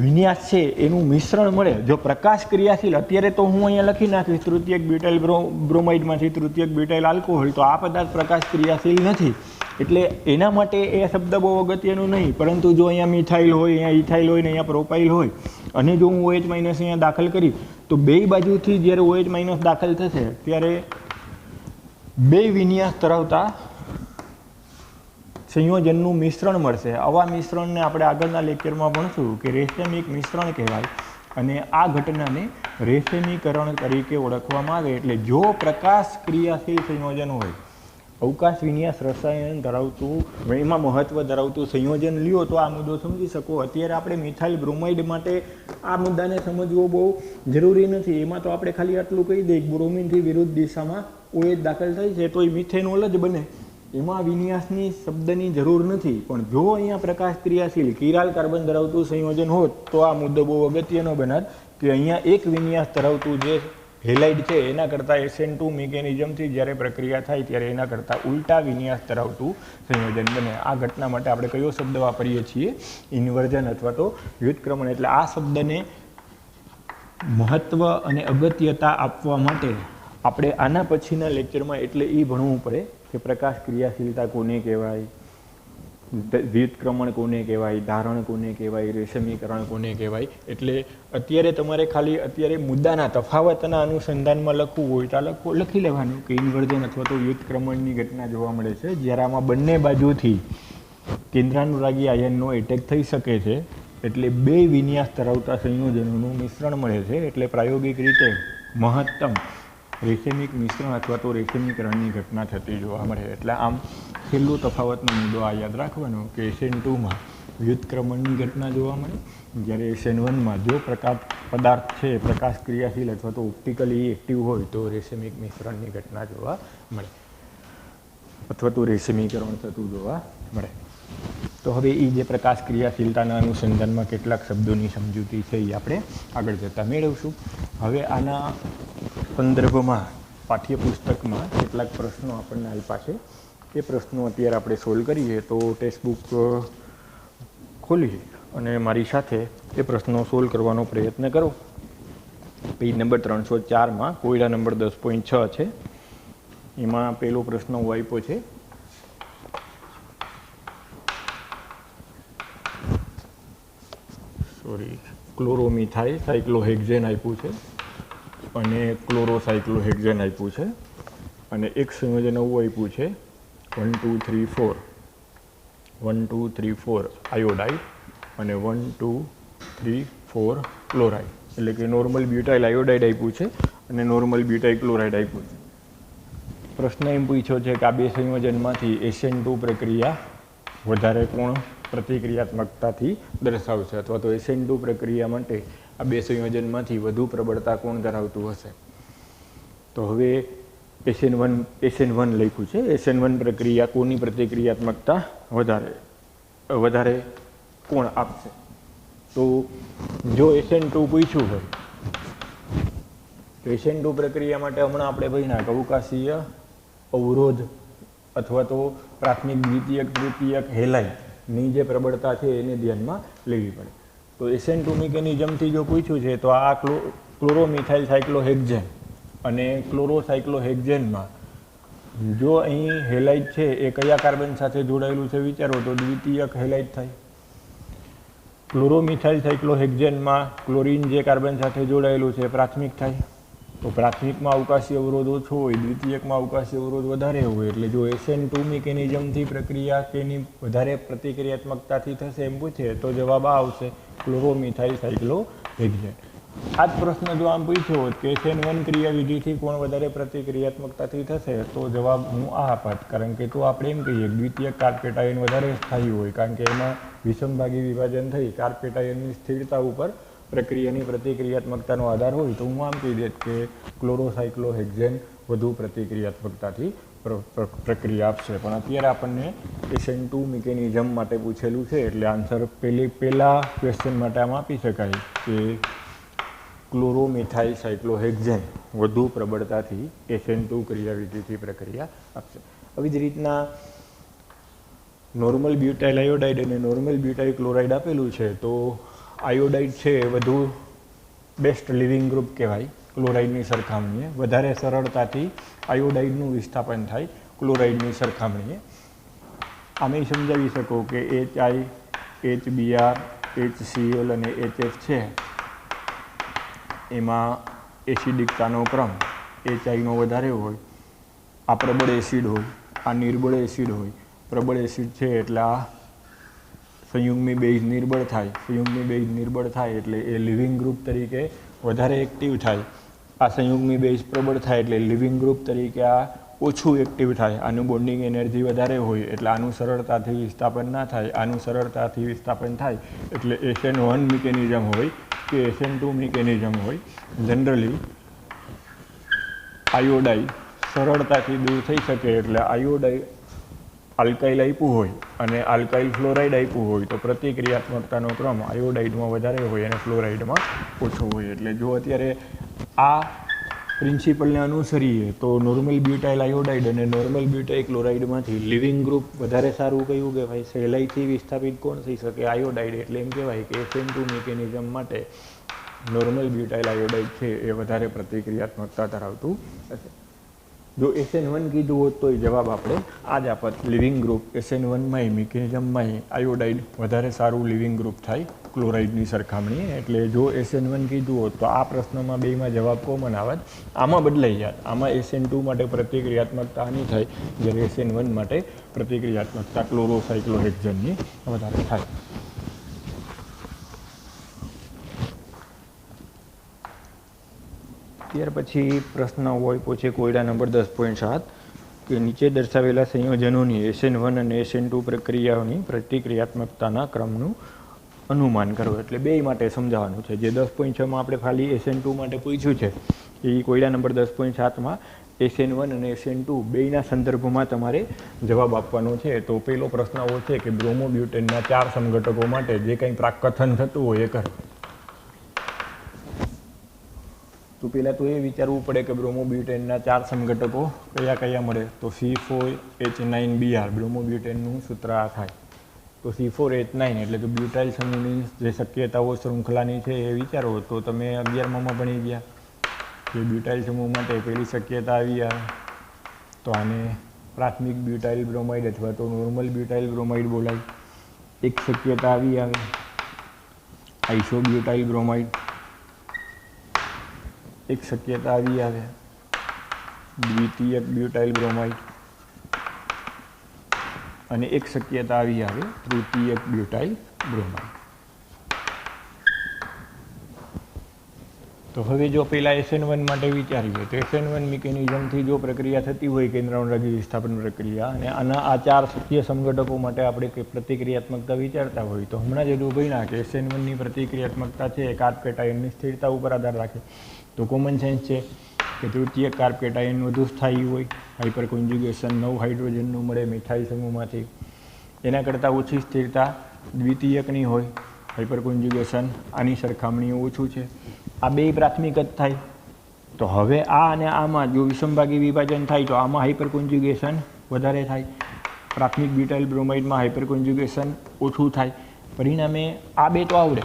વિન્યાસ છે એનું મિશ્રણ મળે. જો પ્રકાશ ક્રિયાશીલ, અત્યારે તો હું અહીંયા લખી નાખીશ તૃતીયક બ્યુટાઇલ બ્રોમાઇડમાંથી તૃતીયક બ્યુટાઇલ આલ્કોહોલ, તો આ પદાર્થ પ્રકાશ ક્રિયાશીલ નથી, એટલે એના માટે એ શબ્દ બહુ અગત્યનું નહીં. પરંતુ જો અહીંયા મિથાઇલ હોય, અહીંયા ઇથાઇલ હોય ને અહીંયા પ્રોપાઇલ હોય, અને જો હું OH માઇનસ અહીંયા દાખલ કરી, તો બે બાજુથી જ્યારે OH માઇનસ દાખલ થશે ત્યારે બે વિન્યાસ ધરાવતા સંયોજનનું મિશ્રણ મળશે. આવા મિશ્રણને આપણે આગળના લેક્ચરમાં ભણશું કે રેસેમિક મિશ્રણ કહેવાય, અને આ ઘટનાને રેસેમીકરણ તરીકે ઓળખવામાં આવે. એટલે જો પ્રકાશ ક્રિયાશીલ સંયોજન હોય, અવકાશ વિન્યાસ રસાયણ ધરાવતું, એમાં મહત્વ ધરાવતું સંયોજન લ્યો તો આ મુદ્દો સમજી શકો. અત્યારે આપણે મિથાઇલ બ્રોમાઇડ માટે આ મુદ્દાને સમજવો બહુ જરૂરી નથી. એમાં તો આપણે ખાલી આટલું કહી દઈએ, બ્રોમિનથી વિરુદ્ધ દિશામાં OH દાખલ થાય છે તો એ મિથેનોલ જ બને, એમાં વિન્યાસની શબ્દની જરૂર નથી. પણ જો અહીંયા પ્રકાશ ક્રિયાશીલ કિરાલ કાર્બન ધરાવતું સંયોજન હોત તો આ મુદ્દો બહુ અગત્યનો બનાત કે અહીંયા એક વિન્યાસ ધરાવતું જે હેલાઇડ છે એના કરતાં SN2 મિકેનિઝમથી જ્યારે પ્રક્રિયા થાય ત્યારે એના કરતાં ઉલટા વિન્યાસ ધરાવતું સંયોજન બને. આ ઘટના માટે આપણે કયો શબ્દ વાપરીએ છીએ? ઇન્વર્ઝન અથવા તો વ્યુત્ક્રમણ. એટલે આ શબ્દને મહત્વ અને અગત્યતા આપવા માટે આપણે આના પછીના લેક્ચરમાં એટલે એ ભણવું પડે કે પ્રકાશ ક્રિયાશીલતા કોને કહેવાય, વ્યુત્ક્રમણ કોને કહેવાય, ધારણ કોને કહેવાય, રેશમીકરણ કોને કહેવાય. એટલે અત્યારે તમારે ખાલી અત્યારે મુદ્દાના તફાવતના અનુસંધાનમાં લખવું હોય તો લખી લેવાનું કે ઇન્વર્ઝન અથવા તો વ્યુત્ક્રમણની ઘટના જોવા મળે છે જ્યારે આમાં બંને બાજુથી કેન્દ્રાનુરાગી આયનનો એટેક થઈ શકે છે, એટલે બે વિન્યાસ ધરાવતા સંયોજનોનું મિશ્રણ મળે છે. એટલે પ્રાયોગિક રીતે મહત્તમ રેસેમિક મિશ્રણ અથવા તો રેસેમીકરણની ઘટના થતી જોવા મળે. એટલે આમ છેલ્લો તફાવતનો મુદ્દો આ યાદ રાખવાનો કે SN2માં વ્યુત્ક્રમણની ઘટના જોવા મળે, જ્યારે SN1માં જો પદાર્થ છે પ્રકાશ ક્રિયાશીલ અથવા તો ઓપ્ટિકલી એક્ટિવ હોય તો રેસેમિક મિશ્રણની ઘટના જોવા મળે અથવા તો રેસેમીકરણ થતું જોવા મળે. તો હવે એ જે પ્રકાશ ક્રિયાશીલતાના અનુસંધાનમાં કેટલાક શબ્દોની સમજૂતી છે એ આપણે આગળ જતાં મેળવશું. હવે આના સંદર્ભમાં પાઠ્યપુસ્તકમાં કેટલાક પ્રશ્નો આપણને આપ્યા છે, એ પ્રશ્નો અત્યારે આપણે સોલ્વ કરીએ. તો ટેક્સ્ટબુક ખોલી અને મારી સાથે એ પ્રશ્નો સોલ્વ કરવાનો પ્રયત્ન કરો. પેજ નંબર 304માં કોયડા નંબર 10.6 છે, એમાં પહેલો પ્રશ્ન હું આપ્યો છે. ક્લોરોમિથાઇલ સાયક્લોહેક્ઝેન આપ્યું છે અને ક્લોરોસાયક્લોહેક્ઝેન આપ્યું છે, અને એક સંયોજન એવું આપ્યું છે 1 2 3 4 1 2 3 4 આયોડાઇડ અને 1 2 3 4 ક્લોરાઇડ. એટલે કે નોર્મલ બ્યુટાઇલ આયોડાઇડ આપ્યું છે અને નોર્મલ બ્યુટાઇલ ક્લોરાઇડ આપ્યું છે. પ્રશ્ન એમ પૂછ્યો છે કે આ બે સંયોજનમાંથી SN2 પ્રક્રિયા વધારે કોણ પ્રતિક્રિયાત્મકતાથી દર્શાવશે, અથવા તો SN2 પ્રક્રિયા માટે આ બે સંયોજનમાંથી વધુ પ્રબળતા કોણ ધરાવતું હશે. તો હવે SN1 લખ્યું છે. SN1 પ્રક્રિયા કોની પ્રતિક્રિયાત્મકતા વધારે કોણ આપશે? તો જો SN2 પૂછ્યું હોય તો SN2 પ્રક્રિયા માટે હમણાં આપણે ભણ્યા અવકાશીય અવરોધ અથવા તો પ્રાથમિક, દ્વિતીયક, તૃતીયક હેલાઇડની જે પ્રબળતા છે એને ધ્યાનમાં લેવી પડે. તો SN2 મિકેનિઝમથી જો પૂછ્યું છે તો આ ક્લોરોમિથાઇલ સાયક્લોહેક્ઝેન અને ક્લોરોસાયક્લોહેક્ઝેનમાં જો અહીં હેલાઇડ છે એ કયા કાર્બન સાથે જોડાયેલું છે વિચારો તો દ્વિતીયક હેલાઇડ થાય. ક્લોરોમિથાઇલ સાયક્લોહેક્ઝેનમાં ક્લોરીન જે કાર્બન સાથે જોડાયેલું છે પ્રાથમિક થાય. તો પ્રાથમિકમાં અવકાશી અવરોધ ઓછો હોય, દ્વિતીયકમાં અવકાશી અવરોધ વધારે હોય. એટલે જો SN2 મિકેનિઝમથી પ્રક્રિયા કેની વધારે પ્રતિક્રિયાત્મકતાથી થશે એમ પૂછે તો જવાબ આ આવશે ક્લોરોમિથાઇલ સાયક્લોહેક્ઝેન. આ જ પ્રશ્ન જો આમ પૂછ્યો હોત કે SN1 ક્રિયાવિધિથી કોણ વધારે પ્રતિક્રિયાત્મકતાથી થશે તો જવાબ હું આ આપત. કારણ કે તો આપણે એમ કહીએ દ્વિતીયક કાર્પેટ આયન વધારે સ્થાયી હોય, કારણ કે એમાં વિષમભાગી વિભાજન થઈ કાર્પેટ આયનની સ્થિરતા ઉપર પ્રક્રિયાની પ્રતિક્રિયાત્મકતાનો આધાર હોય. તો હું આમ કહી દે કે ક્લોરોસાયક્લોહેક્ઝેન વધુ પ્રતિક્રિયાત્મકતાથી પ્રક્રિયા આપશે. પણ અત્યારે આપણને SN2 મિકેનિઝમ માટે પૂછેલું છે એટલે આન્સર પહેલા ક્વેશ્ચન માટે આમ આપી શકાય કે ક્લોરોમિથાઇલ સાયક્લોહેક્ઝેન વધુ પ્રબળતાથી SN2 ક્રિયાવિધિથી પ્રક્રિયા આપશે. આવી જ રીતના નોર્મલ બ્યુટાઇલ આયોડાઇડ અને નોર્મલ બ્યુટાઇલ ક્લોરાઇડ આપેલું છે, તો આયોડાઇડ છે એ વધુ બેસ્ટ લિવિંગ ગ્રુપ કહેવાય ક્લોરાઇડની સરખામણીએ. વધારે સરળતાથી આયોડાઇડનું વિસ્થાપન થાય ક્લોરાઇડની સરખામણીએ. આમે સમજાવી શકો કે HI, HBr, HCl અને HF છે એમાં એસિડિકતાનો ક્રમ HIનો વધારે હોય. આ પ્રબળ એસિડ હોય, આ નિર્બળ એસિડ હોય. પ્રબળ એસિડ છે એટલે આ સંયુગ્મી બેઝ નિર્બળ થાય. સંયુગ્મી બેઝ નિર્બળ થાય એટલે એ લિવિંગ ગ્રુપ તરીકે વધારે એક્ટિવ થાય. આ સંયુગ્મી બેઝ પ્રબળ થાય એટલે લિવિંગ ગ્રુપ તરીકે આ ઓછું એક્ટિવ થાય. આનું બોન્ડિંગ એનર્જી વધારે હોય એટલે આનું સરળતાથી વિસ્થાપન ના થાય. આનું સરળતાથી વિસ્થાપન થાય એટલે SN1 મિકેનિઝમ હોય કે SN2 મિકેનિઝમ હોય. જનરલી આયોડાઇડ સરળતાથી દૂર થઈ શકે એટલે આયોડાઇડ આલ્કાઇલ આપ્યું હોય અને આલ્કાઇલ ફ્લોરાઇડ આપ્યું હોય તો પ્રતિક્રિયાત્મકતાનો ક્રમ આયોડાઇડમાં વધારે હોય અને ફ્લોરાઇડમાં ઓછો હોય. એટલે જો અત્યારે આ પ્રિન્સિપલને અનુસરીએ તો નોર્મલ બ્યુટાઇલ આયોડાઇડ અને નોર્મલ બ્યુટાઇલ ક્લોરાઇડમાંથી લિવિંગ ગ્રુપ વધારે સારું કયું કે ભાઈ સહેલાઈથી વિસ્થાપિત કોણ થઈ શકે? આયોડાઇડ. એટલે એમ કહેવાય કે SN2 મિકેનિઝમ માટે નોર્મલ બ્યુટાઇલ આયોડાઇડ છે એ વધારે પ્રતિક્રિયાત્મકતા ધરાવતું હશે. જો SN1 કીધું હોત તો જવાબ આપણે આ જ આપત. લિવિંગ ગ્રુપ SN1માં મિકેનિઝમમાં આયોડાઇડ વધારે સારું લિવિંગ ગ્રુપ થાય ક્લોરાઇડની સરખામણીએ. એટલે જો SN1 કીધું હોત તો આ પ્રશ્નમાં બેમાં જવાબ કોમન આવત. આમાં બદલાઈ જાય. આમાં SN2 માટે પ્રતિક્રિયાત્મકતા આની થાય જ્યારે SN1 માટે પ્રતિક્રિયાત્મકતા ક્લોરોસાયક્લોહેક્ઝેનની વધારે થાય. ત્યાર પછી પ્રશ્ન હોય પૂછે કોયડા નંબર 10.7 કે નીચે દર્શાવેલા સંયોજનોની SN1 અને SN2 પ્રક્રિયાઓની પ્રતિક્રિયાત્મકતાના ક્રમનું અનુમાન કરો. એટલે બે માટે સમજાવવાનું છે. જે 10.6માં આપણે ખાલી SN2 માટે પૂછ્યું છે એ કોયડા નંબર 10.7માં SN1 અને SN2 બેયના સંદર્ભમાં તમારે જવાબ આપવાનો છે. તો પહેલો પ્રશ્ન એવો છે કે બ્રોમોબ્યુટેનના 4 સમઘટકો માટે જે કંઈ પ્રાકકથન થતું હોય એ કરો. તો પહેલાં તો એ વિચારવું પડે કે બ્રોમોબ્યુટેનના 4 સમઘટકો કયા કયા મળે. તો C4H9Br બ્રોમોબ્યુટેનનું સૂત્ર આ થાય. તો C4H9 એટલે કે બ્યુટાઇલ સમૂહની જે શક્યતાઓ શૃંખલાની છે એ વિચારો તો તમે 11માં ભણી ગયા કે બ્યુટાઇલ સમૂહ માટે પહેલી શક્યતા આવી આવે તો આને પ્રાથમિક બ્યુટાઇલ બ્રોમાઇડ અથવા તો નોર્મલ બ્યુટાઇલ બ્રોમાઇડ બોલાય. એક શક્યતા આવી આવે આઇસોબ્યુટાઇલ બ્રોમાઇડ. એક શક્યતા આવી આવે દ્વિતીયક બ્યુટાઇલ બ્રોમાઇડ અને એક શક્યતા આવી આવે તૃતીયક બ્યુટાઇલ બ્રોમાઇડ. તો હવે જો પહેલાં SN1 માટે વિચારીએ તો SN1 મિકેનિઝમથી જો પ્રક્રિયા થતી હોય કેન્દ્રાનુરાગી વિસ્થાપન પ્રક્રિયા અને આના આ 4 શક્ય સમઘટકો માટે આપણે પ્રતિક્રિયાત્મકતા વિચારતા હોય તો હમણાં જ ભણ્યા કે SN1ની પ્રતિક્રિયાત્મકતા છે એ કાર્બ કેટાયનની સ્થિરતા ઉપર આધાર રાખે. તો કોમન સેન્સ છે કે તૃતીય કાર્બ કેટાયન વધુ સ્થાયી હોય. હાઇપર કોન્જ્યુગેશન 9 હાઇડ્રોજનનું મળે મિથાઇલ સમૂહમાંથી. એના કરતાં ઓછી સ્થિરતા દ્વિતીયકની હોય. હાઇપર કોન્જ્યુગેશન આની સરખામણીએ ઓછું છે. આ બે પ્રાથમિક જ થાય. તો હવે આ અને આમાં જો વિષમભાગી વિભાજન થાય તો આમાં હાઇપર કોન્જ્યુગેશન વધારે થાય. પ્રાથમિક બ્યુટાઇલ બ્રોમાઇડમાં હાઇપર કોન્જ્યુગેશન ઓછું થાય. પરિણામે આ બે તો આવડે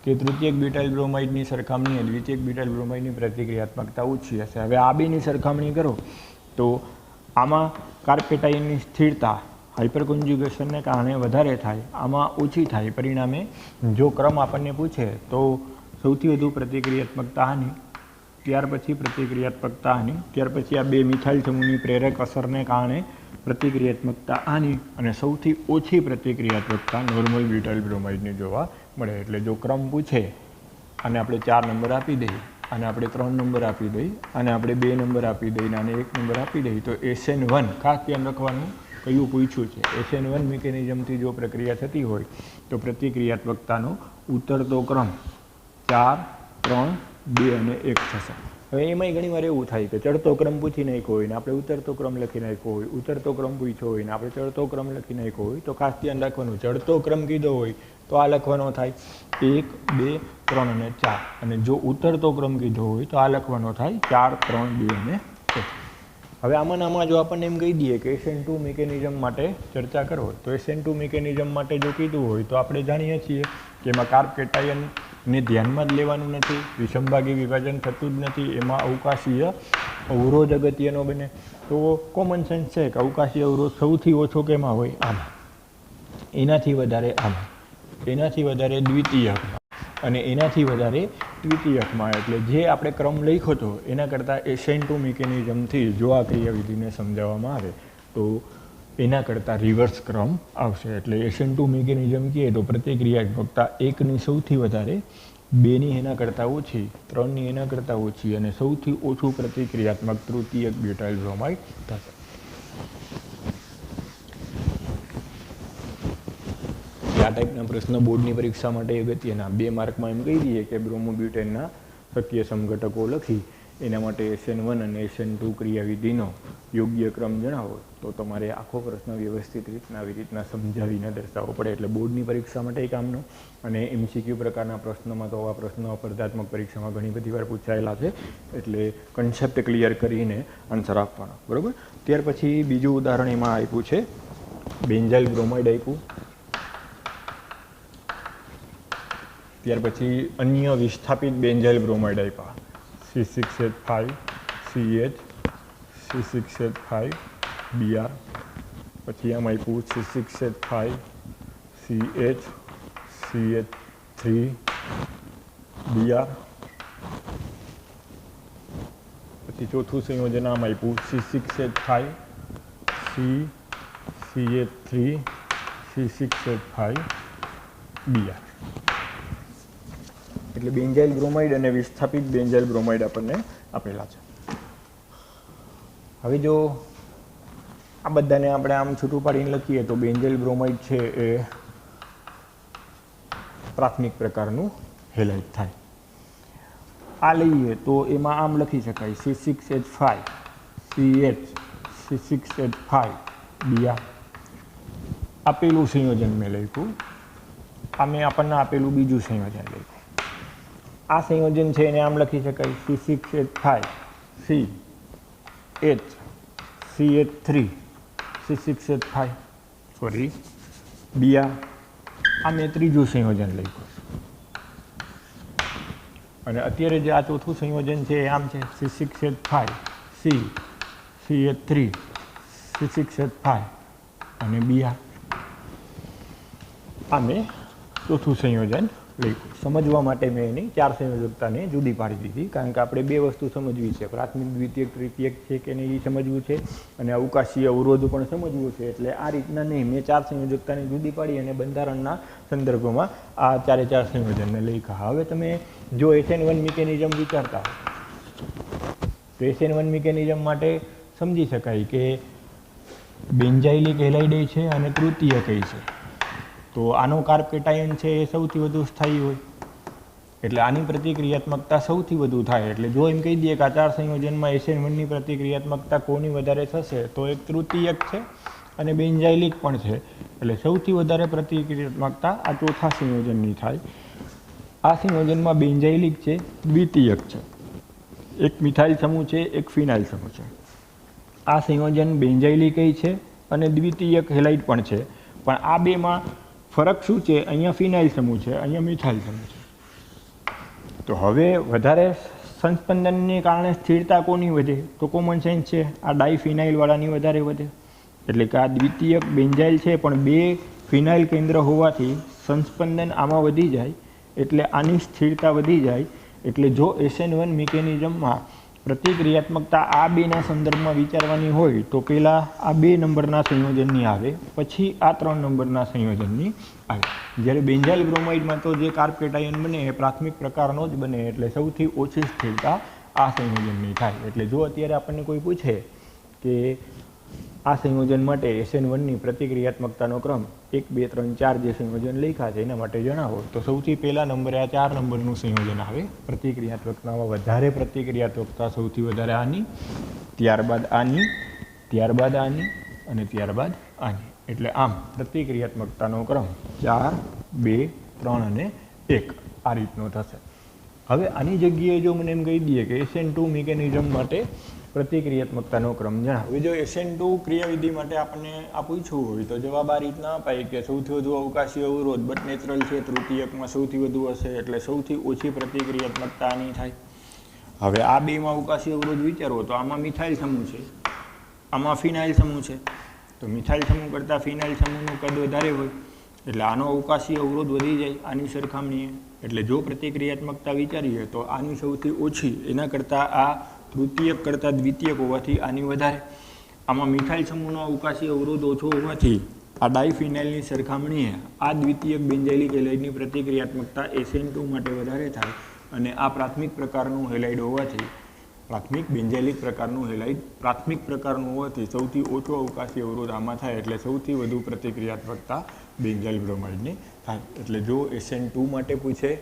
કે તૃતીયક બ્યુટાઇલ બ્રોમાઇડની સરખામણીએ દ્વિતીયક બ્યુટાઇલ બ્રોમાઇડની પ્રતિક્રિયાત્મકતા ઓછી હશે. હવે આ બેની સરખામણી કરો તો આમાં કાર્બ કેટાયનની સ્થિરતા હાઇપર કોન્જ્યુગેશનને કારણે વધારે થાય, આમાં ઓછી થાય. પરિણામે જો ક્રમ આપણને પૂછે તો સૌથી વધુ પ્રતિક્રિયાત્મકતા આની, ત્યાર પછી પ્રતિક્રિયાત્મકતા આની, ત્યાર પછી આ બે મિથાઇલ સમૂહની પ્રેરક અસરને કારણે પ્રતિક્રિયાત્મકતા આની અને સૌથી ઓછી પ્રતિક્રિયાત્મકતા નોર્મલ બ્યુટાઇલ બ્રોમાઇડની જોવા મળે. એટલે જો ક્રમ પૂછે અને આપણે 4 નંબર આપી દઈએ અને આપણે 3 નંબર આપી દઈએ અને આપણે 2 નંબર આપી દઈએ અને 1 નંબર આપી દઈએ તો SN1 ખાસ ધ્યાન રાખવાનું કયું પૂછ્યું છે. SN1 મિકેનિઝમથી જો પ્રક્રિયા થતી હોય તો પ્રતિક્રિયાત્મકતાનો ઉતરતો ક્રમ 4, 3, 2 અને 1 થશે. હવે એમાંય ઘણી વાર એવું થાય કે ચડતો ક્રમ પૂછી નાખ્યો હોય ને આપણે ઉતરતો ક્રમ લખી નાખ્યો હોય, ઉતરતો ક્રમ પૂછ્યો હોય ને આપણે ચડતો ક્રમ લખી નાખ્યો હોય, તો ખાસ ધ્યાન રાખવાનું, ચડતો ક્રમ કીધો હોય તો આ લખવાનો થાય 1, 2, 3 અને 4, અને જો ઉતરતો ક્રમ કીધો હોય તો આ લખવાનો થાય 4, 3, 2 અને 1. હવે આમાં જો આપણને એમ કહી દઈએ કે SN2 મિકેનિઝમ માટે ચર્ચા કરો, તો SN2 મિકેનિઝમ માટે જો કીધું હોય તો આપણે જાણીએ છીએ કે એમાં કાર્બ કેટાયનને ધ્યાનમાં જ લેવાનું નથી, વિષમભાગી વિભાજન થતું જ નથી, એમાં અવકાશીય અવરોધ અગત્યનો બને. તો કોમન સેન્સ છે કે અવકાશીય અવરોધ સૌથી ઓછો કેમાં હોય? આમાં, એનાથી વધારે આમાં, એનાથી વધારે દ્વિતીયકમાં અને એનાથી વધારે તૃતીયકમાં. એટલે જે આપણે ક્રમ લખ્યો હતો એના કરતાં SN2 મિકેનિઝમથી જો આ ક્રિયાવિધિને સમજાવવામાં આવે તો એના કરતાં રિવર્સ ક્રમ આવશે. એટલે SN2 મિકેનિઝમ કહીએ તો પ્રતિક્રિયાત્મકતા 1ની સૌથી વધારે, 2ની એના કરતાં ઓછી, 3ની એના કરતાં ઓછી અને સૌથી ઓછું પ્રતિક્રિયાત્મક તૃતીયક બ્યુટાઇલ બ્રોમાઇડ થશે. આ ટાઈપના પ્રશ્ન બોર્ડની પરીક્ષા માટે અગત્યના 2 માર્કમાં એમ કહી દઈએ કે બ્રોમોબ્યુટેનના શક્ય સમઘટકો લખી એના માટે SN1 અને SN2 ક્રિયાવિધિનો યોગ્ય ક્રમ જણાવો, તો તમારે આખો પ્રશ્ન વ્યવસ્થિત રીતના આવી રીતના સમજાવીને દર્શાવવો પડે. એટલે બોર્ડની પરીક્ષા માટે કામનો. અને MCQ પ્રકારના પ્રશ્નોમાં તો આવા પ્રશ્નો સ્પર્ધાત્મક પરીક્ષામાં ઘણી બધી વાર પૂછાયેલા છે, એટલે કન્સેપ્ટ ક્લિયર કરીને આન્સર આપવાનો, બરાબર. ત્યાર પછી બીજું ઉદાહરણ એમાં આપ્યું છે, બેન્ઝાઇલ બ્રોમાઇડ આપ્યું. ત્યાર પછી અન્ય વિસ્થાપિત બેન્ઝાઇલ બ્રોમાઇડ આપ્યા, C6H5 CH, C6H5 Br. પછી આમ આપ્યું C6H5 CH, CH3 Br. પછી ચોથું સંયોજન આમ આપ્યું C6H5 C, CH3 C6H5 Br. એટલે બેન્ઝાઇલ બ્રોમાઇડ અને વિસ્થાપિત બેન્ઝાઇલ બ્રોમાઇડ આપણને આપેલા છે. હવે જો આ બધાને આપણે આમ છૂટું પાડીને લખીએ તો બેન્ઝાઇલ બ્રોમાઇડ છે એ પ્રાથમિક પ્રકારનું હેલાઇડ થાય. આ લઈએ તો એમાં આમ લખી શકાય C6H5 CH, C6H5 Br. આપેલું સંયોજન મેં લખ્યું, આ મેં આપણને આપેલું બીજું સંયોજન લખ્યું. આ સંયોજન છે એને આમ લખી શકાય C6H5 C H, CH3 C6H5 Br. આ મેં ત્રીજું સંયોજન લખ્યું. અને અત્યારે જે આ ચોથું સંયોજન છે એ આમ છે C6H5 C, CH3 C6H5 અને Br. આ મેં ચોથું સંયોજન લખ્યું. સમજવા માટે મેં એની 4 સંયોજકતાને જુદી પાડી દીધી, કારણ કે આપણે 2 વસ્તુ સમજવી છે, પ્રાથમિક, દ્વિતીયક, તૃતીયક છે કે નહીં એ સમજવું છે અને અવકાશીય અવરોધ પણ સમજવું છે. એટલે આ રીતના નહીં, મેં 4 સંયોજકતાને જુદી પાડી અને બંધારણના સંદર્ભમાં આ 4 સંયોજનને લખ્યા. હવે તમે જો SN1 મિકેનિઝમ વિચારતા હો તો SN1 મિકેનિઝમ માટે સમજી શકાય કે બેન્ઝાઇલિક હેલાઇડ છે અને તૃતીયક છે. તો આનો કાર્બ કેટાયન છે એ સૌથી વધુ સ્થાયી હોય, એટલે આની પ્રતિક્રિયાત્મકતા સૌથી વધુ થાય. એટલે જો એમ કહી દઈએ કે આ 4 સંયોજનમાં SN1ની પ્રતિક્રિયાત્મકતા કોની વધારે થશે, તો એક તૃતીયક છે અને બેન્ઝાઇલિક પણ છે. એટલે સૌથી વધારે પ્રતિક્રિયાત્મકતા આ ચોથા સંયોજનની થાય. આ સંયોજનમાં બેન્ઝાઇલિક છે, દ્વિતીયક છે, એક મિથાઇલ સમૂહ છે, એક ફિનાઇલ સમૂહ છે. આ સંયોજન બેન્ઝાઇલિક છે અને દ્વિતીયક હેલાઇડ પણ છે, પણ આ બેમાં ફરક શું છે? અહીંયા ફિનાઇલ સમૂહ છે, અહીંયા મિથાઇલ સમૂહ છે. તો હવે વધારે સંસ્પંદનને કારણે સ્થિરતા કોની વધે? તો કોમન સેન્સ છે, આ ડાયફિનાઇલવાળાની વધારે વધે. એટલે કે આ દ્વિતીયક બેન્ઝાઇલ છે પણ 2 ફિનાઇલ કેન્દ્ર હોવાથી સંસ્પંદન આમાં વધી જાય, એટલે આની સ્થિરતા વધી જાય. એટલે જો SN1 મિકેનિઝમમાં પ્રતિક્રિયાત્મકતા આ 2ના સંદર્ભમાં વિચારવાની હોય તો પહેલાં આ 2 નંબરના સંયોજનની આવે, પછી આ 3 નંબરના સંયોજનની આવે. જ્યારે બેન્ઝાઇલ બ્રોમાઇડમાં તો જે કાર્બ કેટાયન બને એ પ્રાથમિક પ્રકારનો જ બને, એટલે સૌથી ઓછી સ્થિરતા આ સંયોજનની થાય. એટલે જો અત્યારે આપણને કોઈ પૂછે કે આ સંયોજન માટે SN1ની પ્રતિક્રિયાત્મકતાનો ક્રમ 1 2 3 4 જે સંયોજન લખ્યા છે એના માટે જણાવો. તો સૌથી પહેલા નંબરે આ 4 નંબરનું સંયોજન આવે. પ્રતિક્રિયાત્મકતામાં વધારે પ્રતિક્રિયાત્મકતા સૌથી વધારે આની, ત્યારબાદ આની, ત્યારબાદ આની અને ત્યારબાદ આની. એટલે આમ પ્રતિક્રિયાત્મકતાનો ક્રમ 4 2 3 અને 1 આ રીતનો થશે. હવે આની જગ્યાએ જો મને એમ કહી દઈએ કે SN2 મિકેનિઝમ માટે પ્રતિક્રિયાત્મકતાનો ક્રમ જણાવો. હવે જો SN2 ક્રિયાવિધિ માટે આપણને આ પૂછવું હોય તો જવાબ આ રીતના અપાય કે સૌથી વધુ અવકાશી અવરોધ બટ નેચરલ છે, તૃતીયકમાં સૌથી વધુ હશે એટલે સૌથી ઓછી પ્રતિક્રિયાત્મકતા આની થાય. હવે આ બેમાં અવકાશી અવરોધ વિચારો તો આમાં મિથાઇલ સમૂહ છે, આમાં ફિનાઇલ સમૂહ છે. તો મિથાઇલ સમૂહ કરતાં ફિનાઇલ સમૂહનું કદ વધારે હોય એટલે આનો અવકાશી અવરોધ વધી જાય આની સરખામણીએ. એટલે જો પ્રતિક્રિયાત્મકતા વિચારીએ તો આની સૌથી ઓછી, એના કરતાં આ તૃતીયક કરતાં દ્વિતીયક હોવાથી આની વધારે. આમાં મિથાઇલ સમૂહનો અવકાશી અવરોધ ઓછો હોવાથી આ ડાયફિનાઇલની સરખામણીએ આ દ્વિતીયક બેન્ઝાઇલિક હેલાઇડની પ્રતિક્રિયાત્મકતા SN2 માટે વધારે થાય. અને આ પ્રાથમિક પ્રકારનું હેલાઇડ હોવાથી, પ્રાથમિક બેન્ઝાઇલિક પ્રકારનું હેલાઇડ પ્રાથમિક પ્રકારનું હોવાથી સૌથી ઓછો અવકાશી અવરોધ આમાં થાય એટલે સૌથી વધુ પ્રતિક્રિયાત્મકતા બેન્ઝાઇલ બ્રોમાઇડની થાય. એટલે જો SN2 માટે પૂછે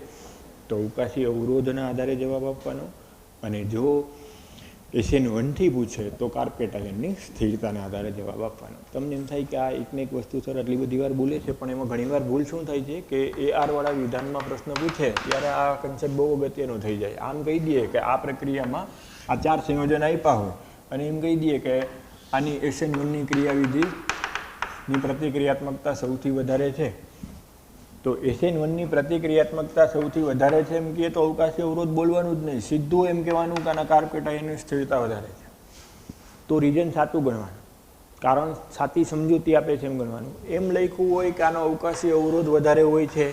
તો અવકાશી અવરોધના આધારે જવાબ આપવાનો, અને જો SN1થી પૂછે તો કાર્પેટ આયનની સ્થિરતાના આધારે જવાબ આપવાનો. તમને એમ થાય કે આ એકને એક વસ્તુ સર આટલી બધી વાર બોલે છે, પણ એમાં ઘણીવાર ભૂલ શું થાય છે કે AR-વાળા વિધાનમાં પ્રશ્ન પૂછે ત્યારે આ કન્સેપ્ટ બહુ અગત્યનો થઈ જાય. આમ કહી દઈએ કે આ પ્રક્રિયામાં આ 4 સંયોજન આપ્યા હોય અને એમ કહી દઈએ કે આની SN1ની ક્રિયાવિધિની પ્રતિક્રિયાત્મકતા સૌથી વધારે છે, તો SN1ની પ્રતિક્રિયાત્મકતા સૌથી વધારે છે એમ કહીએ તો અવકાશી અવરોધ બોલવાનું જ નહીં, સીધું એમ કહેવાનું કે આના કાર્પેટ આયનની સ્થિરતા વધારે છે. તો રીઝન સાચું ગણવાનું, કારણ સાચી સમજૂતી આપે છે એમ ગણવાનું. એમ લખ્યું હોય કે આનો અવકાશી અવરોધ વધારે હોય છે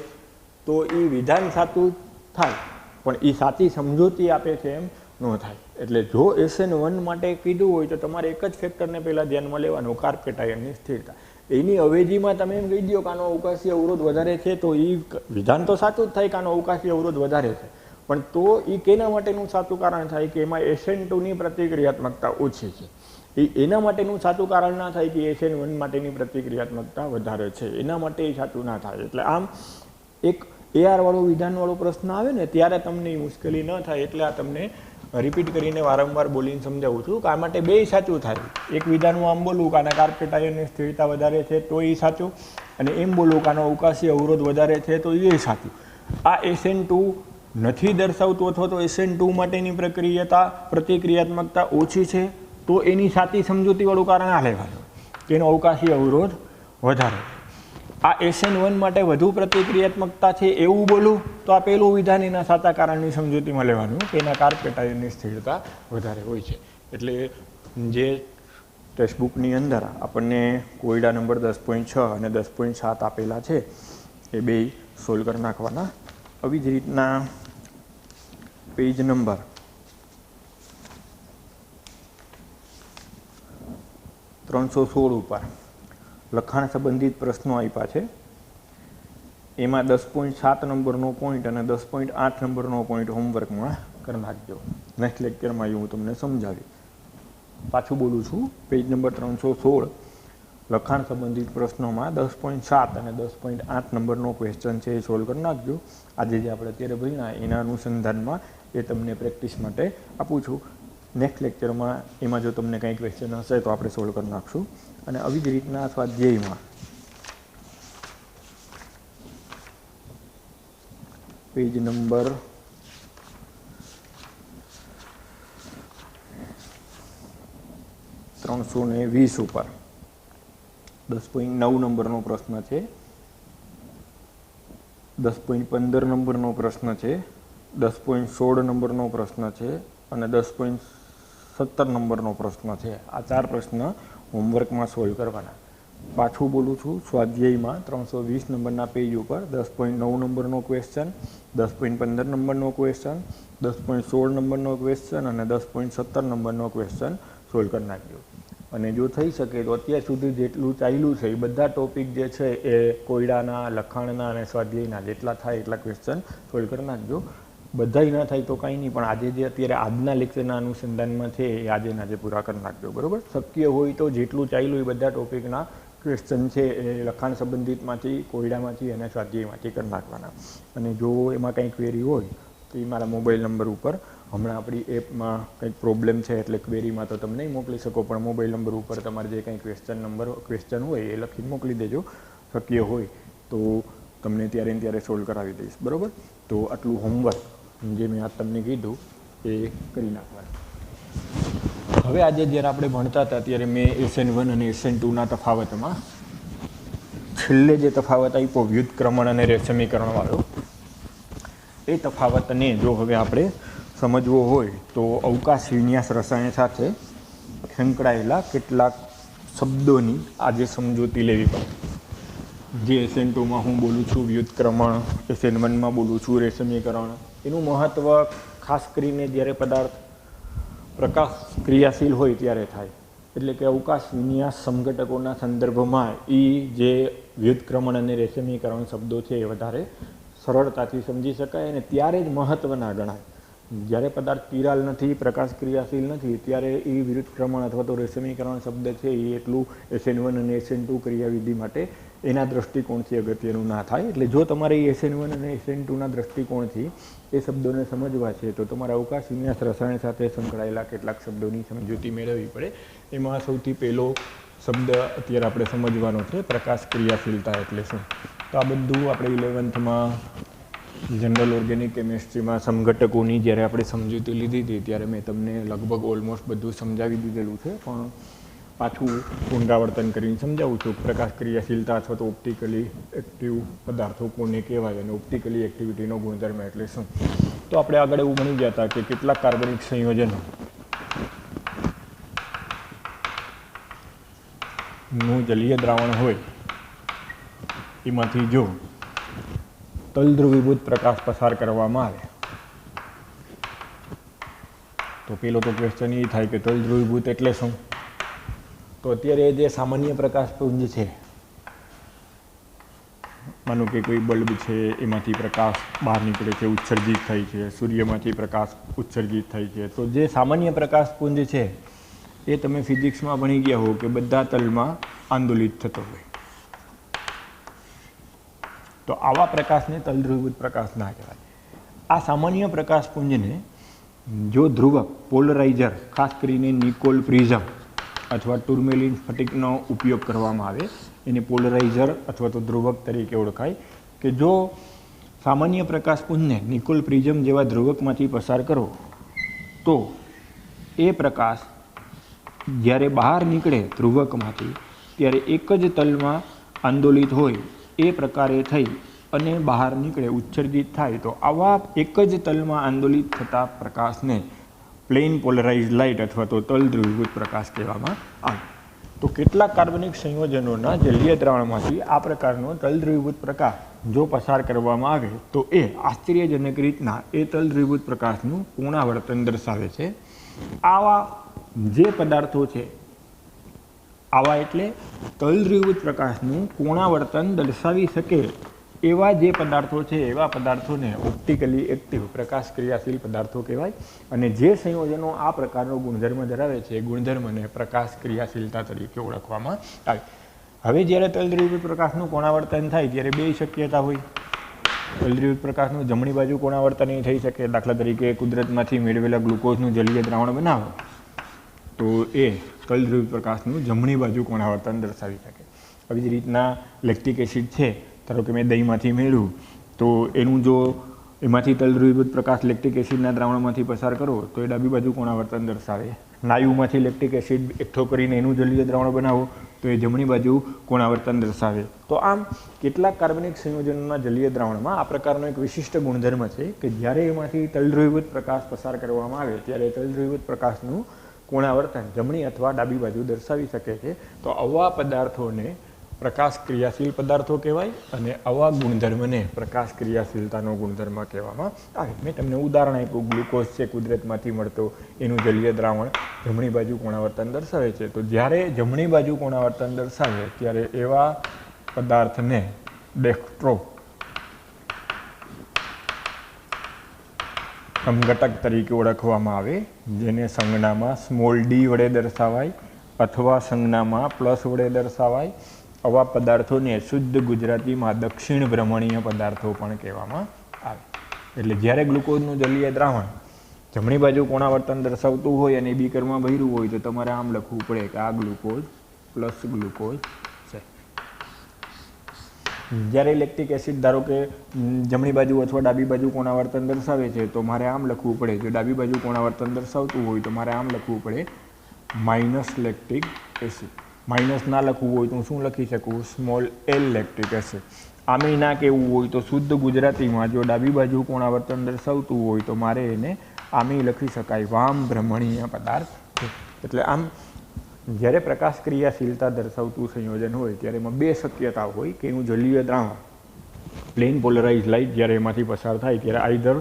તો એ વિધાન સાચું થાય, પણ એ સાચી સમજૂતી આપે છે એમ ન થાય. એટલે જો SN1 માટે કીધું હોય તો તમારે એક જ ફેક્ટરને પહેલાં ધ્યાનમાં લેવાનું, કાર્પેટ આયનની સ્થિરતા. એની અવેજીમાં તમે એમ કહી દો કે આનો અવકાશી અવરોધ વધારે છે તો એ વિધાન તો સાચું જ થાય કે આનો અવકાશી અવરોધ વધારે છે, પણ તો એ કેના માટેનું સાચું કારણ થાય કે એમાં SN2ની પ્રતિક્રિયાત્મકતા ઓછી છે. એના માટેનું સાચું કારણ ના થાય કે SN1 માટેની પ્રતિક્રિયાત્મકતા વધારે છે, એના માટે એ સાચું ના થાય. એટલે આમ એક AR-વાળો વિધાનવાળો પ્રશ્ન આવે ને ત્યારે તમને એ મુશ્કેલી ન થાય, એટલે આ તમને રિપીટ કરીને વારંવાર બોલીને સમજાવું છું કે આ માટે બે સાચું થાય. એક વિધાનમાં આમ બોલું કે આના કાર્પેટ આયનની સ્થિરતા વધારે છે તો એ સાચું, અને એમ બોલું કે આનો અવકાશી અવરોધ વધારે છે તો એ સાચું. આ SN2 નથી દર્શાવતું અથવા તો SN2 માટેની પ્રતિક્રિયાત્મકતા ઓછી છે તો એની સાચી સમજૂતીવાળું કારણ આ લેવાનું કે એનો અવકાશી અવરોધ વધારે. આ SN1 માટે વધુ પ્રતિક્રિયાત્મકતા છે એવું બોલું તો આ પહેલું વિધાન એના સાચા કારણની સમજૂતીમાં લેવાનું કે એના કાર્પેટ આયનની સ્થિરતા વધારે હોય છે. એટલે જે ટેક્સ્ટબુકની અંદર આપણને કોયડા નંબર 10.6 અને 10.7 આપેલા છે એ બે સોલ્વ કરી નાખવાના. આવી જ રીતના પેજ નંબર 316 ઉપર લખાણ સંબંધિત પ્રશ્નો આપ્યા છે. એમાં 10.7 નંબરનો પોઈન્ટ અને 10.8 નંબરનો પોઈન્ટ હોમવર્કમાં કરી નાખજો. નેક્સ્ટ લેક્ચરમાં હું તમને સમજાવી. પાછું બોલું છું, પેજ નંબર 316 લખાણ સંબંધિત પ્રશ્નોમાં 10.7 અને 10.8 નંબરનો ક્વેશ્ચન છે એ સોલ્વ કરી નાખજો. આજે જે આપણે અત્યારે ભણ્યા એના અનુસંધાનમાં એ તમને પ્રેક્ટિસ માટે આપું છું. નેક્સ્ટ લેક્ચરમાં એમાં જો તમને કંઈ ક્વેશ્ચન હશે તો આપણે સોલ્વ કરી નાખશું. અને આવી જ રીતના સ્વાધ્યાયમાં પેજ નંબર 320 ઉપર 10.9 નંબરનો પ્રશ્ન છે, 10.15 નંબરનો પ્રશ્ન છે, 10.16 નંબરનો પ્રશ્ન છે અને 10.17 નંબરનો પ્રશ્ન છે. આ 4 પ્રશ્ન હોમવર્કમાં સોલ્વ કરવાના. પાછું બોલું છું, સ્વાધ્યાયમાં 320 નંબરના પેજ ઉપર 10.9 નંબરનો ક્વેશ્ચન, 10.15 નંબરનો ક્વેશ્ચન, 10.16 નંબરનો ક્વેશ્ચન અને 10.17 નંબરનો ક્વેશ્ચન સોલ્વ કરી નાખજો. અને જો થઈ શકે તો અત્યાર સુધી જેટલું ચાલ્યું છે એ બધા ટોપિક જે છે એ કોયડાના, લખાણના અને સ્વાધ્યાયના જેટલા થાય એટલા ક્વેશ્ચન સોલ્વ કરી નાખજો. બધાય ના થાય તો કાંઈ નહીં, પણ આજે જે અત્યારે આજના લેક્ચરના અનુસંધાનમાં છે એ આજે આજે પૂરા કરી નાખજો, બરાબર. શક્ય હોય તો જેટલું ચાલ્યું એ બધા ટોપિકના ક્વેશ્ચન છે એ લખાણ સંબંધિતમાંથી, કોયડામાંથી અને સ્વાધ્યાયમાંથી કરી નાખવાના. અને જો એમાં કંઈ ક્વેરી હોય તો એ મારા મોબાઈલ નંબર ઉપર, હમણાં આપણી એપમાં કંઈક પ્રોબ્લેમ છે એટલે ક્વેરીમાં તો તમે નહીં મોકલી શકો, પણ મોબાઈલ નંબર ઉપર તમારે જે કંઈ ક્વેશ્ચન હોય એ લખીને મોકલી દેજો. શક્ય હોય તો તમને ત્યારે ને ત્યારે સોલ્વ કરાવી દઈશ, બરાબર. તો આટલું હોમવર્ક જે મેં આ તમને કીધું એ કરી નાખવાનું. હવે આજે જ્યારે આપણે ભણતા હતા ત્યારે મેં SN1 અને SN2ના તફાવતમાં છેલ્લે જે તફાવત આપ્યો વ્યુત્ક્રમણ અને રેશમીકરણવાળો, એ તફાવતને જો હવે આપણે સમજવો હોય તો અવકાશ વિન્યાસ રસાયણ સાથે સંકળાયેલા કેટલાક શબ્દોની આજે સમજૂતી લેવી પડે. જે SN2માં હું બોલું છું વ્યુત્ક્રમણ, SN1માં બોલું છું રેશમીકરણ, એનું મહત્ત્વ ખાસ કરીને જ્યારે પદાર્થ પ્રકાશ ક્રિયાશીલ હોય ત્યારે થાય. એટલે કે અવકાશ વિન્યાસ સમઘટકોના સંદર્ભમાં એ જે વ્યુત્ક્રમણ અને રેશમીકરણ શબ્દો છે એ વધારે સરળતાથી સમજી શકાય અને ત્યારે જ મહત્ત્વના ગણાય. જ્યારે પદાર્થ કિરાલ નથી, પ્રકાશ ક્રિયાશીલ નથી, ત્યારે એ વ્યુત્ક્રમણ અથવા તો રેશમીકરણ શબ્દ છે એ એટલું SN1 અને SN2 ક્રિયાવિધિ માટે એના દૃષ્ટિકોણથી અગત્યનું ના થાય. એટલે જો તમારે SN1 અને SN2ના દૃષ્ટિકોણથી એ શબ્દોને સમજવા છે તો તમારે અવકાશ વિન્યાસ રસાયણ સાથે સંકળાયેલા કેટલાક શબ્દોની સમજૂતી મેળવવી પડે. એમાં સૌથી પહેલો શબ્દ અત્યારે આપણે સમજવાનો છે પ્રકાશ ક્રિયાશીલતા એટલે શું. તો આ બધું આપણે 11થમાં જનરલ ઓર્ગેનિક કેમિસ્ટ્રીમાં સમઘટકોની જ્યારે આપણે સમજૂતી લીધી હતી ત્યારે મેં તમને લગભગ ઓલમોસ્ટ બધું સમજાવી દીધેલું છે, પણ પાછું પુનરાવર્તન કરીને સમજાવું છું. પ્રકાશ ક્રિયાશીલતા અથવા તો ઓપ્ટિકલી એક્ટિવ પદાર્થો કોને કહેવાય અને ઓપ્ટિકલી એક્ટિવિટીનો ગુણધર્મ એટલે શું. તો આપણે આગળ એવું ભણી ગયા હતા કે કેટલાક કાર્બનિક સંયોજનો નું જલીય દ્રાવણ હોય એમાંથી જો તલધ્રુવીભૂત પ્રકાશ પસાર કરવામાં આવે તો પેલો તો ક્વેશ્ચન એ થાય કે તલધ્રુવીભૂત એટલે શું. તો અત્યારે જે સામાન્ય પ્રકાશપુંજ છે, માનો કે કોઈ બલ્બ છે એમાંથી પ્રકાશ બહાર નીકળે છે, ઉત્સર્જિત થાય છે, સૂર્યમાંથી પ્રકાશ ઉત્સર્જિત થાય છે, તો જે સામાન્ય પ્રકાશપુંજ છે એ તમે ફિઝિક્સમાં ભણી ગયા હો કે બધા તલમાં આંદોલિત થતો હોય. તો આવા પ્રકાશને તલધ્રુવીભૂત પ્રકાશ ના કહેવાય. આ સામાન્ય પ્રકાશપુંજને જો ધ્રુવક પોલરાઇઝર, ખાસ કરીને નિકોલ પ્રિઝમ અથવા ટુર્મેલિન સ્ફટિકનો ઉપયોગ કરવામાં આવે, એને પોલરાઇઝર અથવા તો ધ્રુવક તરીકે ઓળખાય. કે જો સામાન્ય પ્રકાશપુંજને નિકોલ પ્રિઝમ જેવા ધ્રુવકમાંથી પસાર કરો તો એ પ્રકાશ જ્યારે બહાર નીકળે ધ્રુવકમાંથી ત્યારે એક જ તલમાં આંદોલિત હોય એ પ્રકારે થઈ અને બહાર નીકળે, ઉત્સર્જિત થાય. તો આવા એક જ તલમાં આંદોલિત થતા પ્રકાશને પ્લેન પોલરાઇઝ લાઇટ અથવા તો તલધ્રુવીભૂત પ્રકાશ કહેવામાં આવે. તો કેટલાક કાર્બનિક સંયોજનોના જલીય દ્રાવણમાંથી આ પ્રકારનો તલધ્રુવીભૂત પ્રકાશ જો પસાર કરવામાં આવે તો એ આશ્ચર્યજનક રીતના એ તલધ્રુવીભૂત પ્રકાશનું પુનરાવર્તન દર્શાવે છે. આવા જે પદાર્થો છે, આવા એટલે તલધ્રુવીભૂત પ્રકાશનું પુનરાવર્તન દર્શાવી શકે એવા જે પદાર્થો છે એવા પદાર્થોને ઓપ્ટિકલી એક્ટિવ પ્રકાશ ક્રિયાશીલ પદાર્થો કહેવાય. અને જે સંયોજનો આ પ્રકારનો ગુણધર્મ ધરાવે છે એ ગુણધર્મને પ્રકાશ ક્રિયાશીલતા તરીકે ઓળખવામાં આવે. હવે જ્યારે તલધ્રુવીભૂત પ્રકાશનું કોણાવર્તન થાય ત્યારે બે શક્યતા હોય. તલધ્રુવીભૂત પ્રકાશનું જમણી બાજુ કોણાવર્તન એ થઈ શકે. દાખલા તરીકે કુદરતમાંથી મેળવેલા ગ્લુકોઝનું જલીય દ્રાવણ બનાવો તો એ તલધ્રુવીભૂત પ્રકાશનું જમણી બાજુ કોણાવર્તન દર્શાવી શકે. આવી જ રીતના લેક્ટિક એસિડ છે, ધારો કે મેં દહીંમાંથી મેળવ્યું તો એનું જો એમાંથી તલધ્રુવીભૂત પ્રકાશ લેક્ટિક એસિડના દ્રાવણમાંથી પસાર કરો તો એ ડાબી બાજુ કોણાવર્તન દર્શાવે. નાયુમાંથી લેક્ટિક એસિડ એકઠો કરીને એનું જલીય દ્રાવણ બનાવો તો એ જમણી બાજુ કોણાવર્તન દર્શાવે. તો આમ કેટલાક કાર્બનિક સંયોજનોના જલીય દ્રાવણમાં આ પ્રકારનો એક વિશિષ્ટ ગુણધર્મ છે કે જ્યારે એમાંથી તલધ્રુવીભૂત પ્રકાશ પસાર કરવામાં આવે ત્યારે તલધ્રુવીભૂત પ્રકાશનું કોણાવર્તન જમણી અથવા ડાબી બાજુ દર્શાવી શકે છે. તો આવા પદાર્થોને પ્રકાશ ક્રિયાશીલ પદાર્થો કહેવાય અને આવા ગુણધર્મને પ્રકાશ ક્રિયાશીલતાનો ગુણધર્મ કહેવામાં આવે. મેં તમને ઉદાહરણ આપ્યું, ગ્લુકોઝ છે કુદરતમાંથી મળતો, એનું જલીય દ્રાવણ જમણી બાજુ કોણાવર્તન દર્શાવે છે. તો જ્યારે જમણી બાજુ કોણાવર્તન દર્શાવે ત્યારે એવા પદાર્થને ડેક્સ્ટ્રો સમઘટક તરીકે ઓળખવામાં આવે, જેને સંજ્ઞામાં સ્મોલ ડી વડે દર્શાવાય અથવા સંજ્ઞામાં પ્લસ વડે દર્શાવાય. આવા પદાર્થોને શુદ્ધ ગુજરાતીમાં દક્ષિણ ભ્રમણીય પદાર્થો પણ કહેવામાં આવે. એટલે જ્યારે ગ્લુકોઝનું જલીય દ્રાવણ જમણી બાજુ કોણાવર્તન દર્શાવતું હોય અને બીકરમાં ભર્યું હોય તો તમારે આમ લખવું પડે કે આ ગ્લુકોઝ પ્લસ ગ્લુકોઝ છે. જ્યારે લેક્ટિક એસિડ ધારો કે જમણી બાજુ અથવા ડાબી બાજુ કોણાવર્તન દર્શાવે છે તો મારે આમ લખવું પડે. જો ડાબી બાજુ કોણાવર્તન દર્શાવતું હોય તો મારે આમ લખવું પડે માઇનસ લેક્ટિક એસિડ. માઇનસ ના લખવું હોય તો હું શું લખી શકું? Small L lactic acid. આમે ના કહેવું હોય તો શુદ્ધ ગુજરાતીમાં જો ડાબી બાજુ કોણાવર્તન દર્શાવતું હોય તો મારે એને આમે લખી શકાય વામ ભ્રમણીય પદાર્થ છે. એટલે આમ જ્યારે પ્રકાશ ક્રિયાશીલતા દર્શાવતું સંયોજન હોય ત્યારે એમાં બે શક્યતા હોય કે એનું જલીય દ્રાવણ પ્લેન પોલરાઇઝ લાઇટ જ્યારે એમાંથી પસાર થાય ત્યારે આઈધર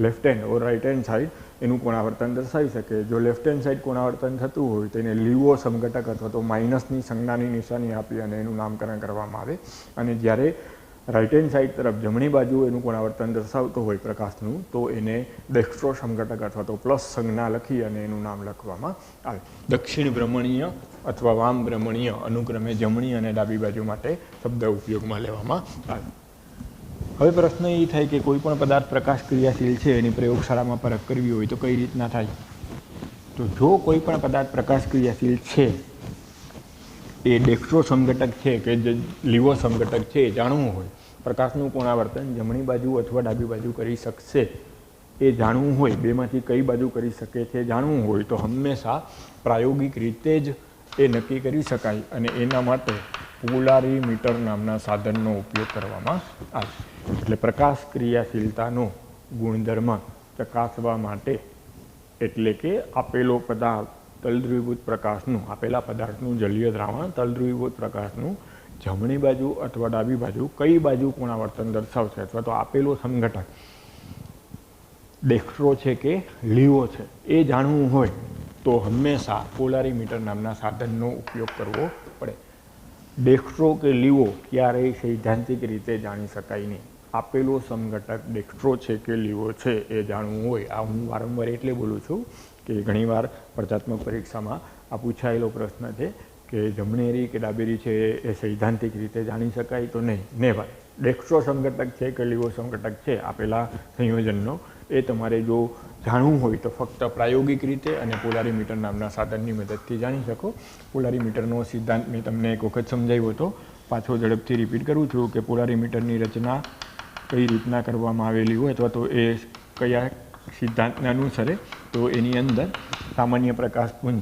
લેફ્ટ હેન્ડ ઓર રાઇટ હેન્ડ સાઇડ એનું કોણાવર્તન દર્શાવી શકે. જો લેફ્ટ હેન્ડ સાઇડ કોણાવર્તન થતું હોય તો એને લીવો સમઘટક અથવા તો માઇનસની સંજ્ઞાની નિશાની આપી અને એનું નામકરણ કરવામાં આવે. અને જ્યારે રાઇટ હેન્ડ સાઇડ તરફ જમણી બાજુ એનું કોણાવર્તન દર્શાવતો હોય પ્રકાશનું તો એને ડેક્સ્ટ્રો સમઘટક અથવા તો પ્લસ સંજ્ઞા લખી અને એનું નામ લખવામાં આવે. દક્ષિણ ભ્રમણીય અથવા વામ ભ્રમણીય અનુક્રમે જમણી અને ડાબી બાજુ માટે શબ્દ ઉપયોગમાં લેવામાં આવે. હવે પ્રશ્ન એ થાય કે કોઈ પણ પદાર્થ પ્રકાશ ક્રિયાશીલ છે એની પ્રયોગશાળામાં પરખ કરવી હોય તો કઈ રીતના થાય? તો જો કોઈ પણ પદાર્થ પ્રકાશ ક્રિયાશીલ છે એ ડેક્સ્ટ્રો સમઘટક છે કે જે લીવો સમઘટક છે એ જાણવું હોય, પ્રકાશનું કોણાવર્તન જમણી બાજુ અથવા ડાબી બાજુ કરી શકશે એ જાણવું હોય, બેમાંથી કઈ બાજુ કરી શકે છે જાણવું હોય તો હંમેશા પ્રાયોગિક રીતે જ એ નક્કી કરી શકાય અને એના માટે પોલારીમીટર નામના સાધનનો ઉપયોગ કરવામાં આવે. એટલે પ્રકાશ ક્રિયાશીલતાનો ગુણધર્મ ચકાસવા માટે એટલે કે આપેલો પદાર્થ તલદ્રુવીભૂત પ્રકાશનું આપેલા પદાર્થનું જલીય દ્રાવણ તલદ્રુવીભૂત પ્રકાશનું જમણી બાજુ અથવા ડાબી બાજુ કઈ બાજુ કોણાવર્તન દર્શાવશે અથવા તો આપેલો સમઘટક ડેક્સ્ટ્રો છે કે લીવો છે એ જાણવું હોય તો હંમેશા પોલારીમીટર નામના સાધનનો ઉપયોગ કરવો પડે. ડેક્સ્ટ્રો કે લીવો ક્યારેય સૈદ્ધાંતિક રીતે જાણી શકાય નહીં. આપેલો સમઘટક ડેક્સ્ટ્રો છે કે લીવો છે એ જાણવું હોય. આ હું વારંવાર એટલે બોલું છું કે ઘણીવાર સ્પર્ધાત્મક પરીક્ષામાં આ પૂછાયેલો પ્રશ્ન છે કે જમણેરી કે ડાબેરી છે એ સૈદ્ધાંતિક રીતે જાણી શકાય તો નહીં. ને ભાઈ ડેક્સ્ટ્રો સમઘટક છે કે લીવો સમઘટક છે આપેલા સંયોજનનો એ તમારે જો જાણવું હોય તો ફક્ત પ્રાયોગિક રીતે અને પોલારીમીટર નામના સાધનની મદદથી જાણી શકો. પોલારીમીટરનો સિદ્ધાંત મેં તમને એક વખત સમજાવ્યો હતો, પાછો ઝડપથી રિપીટ કરું છું કે પોલારીમીટરની રચના કઈ રીતના કરવામાં આવેલી હોય અથવા તો એ કયા સિદ્ધાંતને અનુસરે તો એની અંદર સામાન્ય પ્રકાશપુંજ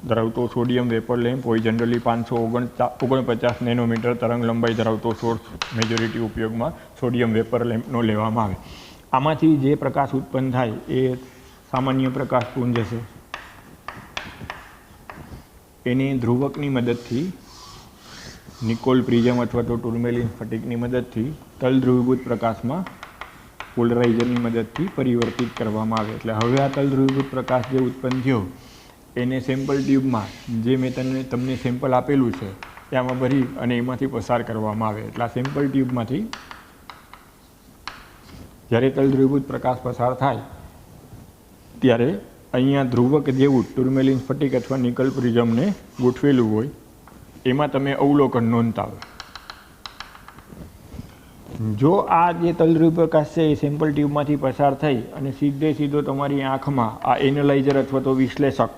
ધરાવતો સોડિયમ વેપર લેમ્પ હોય. જનરલી 549 નેનોમીટર તરંગ લંબાઈ ધરાવતો સોર્સ મેજોરિટી ઉપયોગમાં સોડિયમ વેપર લેમ્પનો લેવામાં આવે. આમાંથી જે પ્રકાશ ઉત્પન્ન થાય એ સામાન્ય પ્રકાશપુંજ હશે. એની ધ્રુવકની મદદથી નિકોલ પ્રિઝમ અથવા તો ટુર્મેલિન સ્ફટિકની મદદથી તલધ્રુવીભૂત પ્રકાશમાં પોલરાઇઝરની મદદથી પરિવર્તિત કરવામાં આવે. એટલે હવે આ તલધ્રુવીભૂત પ્રકાશ જે ઉત્પન્ન થયો એને સેમ્પલ ટ્યુબમાં જે મેં તમને સેમ્પલ આપેલું છે ત્યાંમાં ભરી અને એમાંથી પસાર કરવામાં આવે. એટલે આ સેમ્પલ ટ્યુબમાંથી જ્યારે તલધ્રુવીભૂત પ્રકાશ પસાર થાય ત્યારે અહીંયા ધ્રુવક જેવું ટુર્મેલિન સ્ફટિક અથવા નિકલ પ્રિઝમને ગોઠવેલું હોય એમાં તમે અવલોકન નોંધતા હોય. જો આ જે તલધ્રુવી પ્રકાશ છે એ સેમ્પલ ટ્યુબમાંથી પસાર થઈ અને સીધો તમારી આંખમાં આ એનાલાઇઝર અથવા તો વિશ્લેષક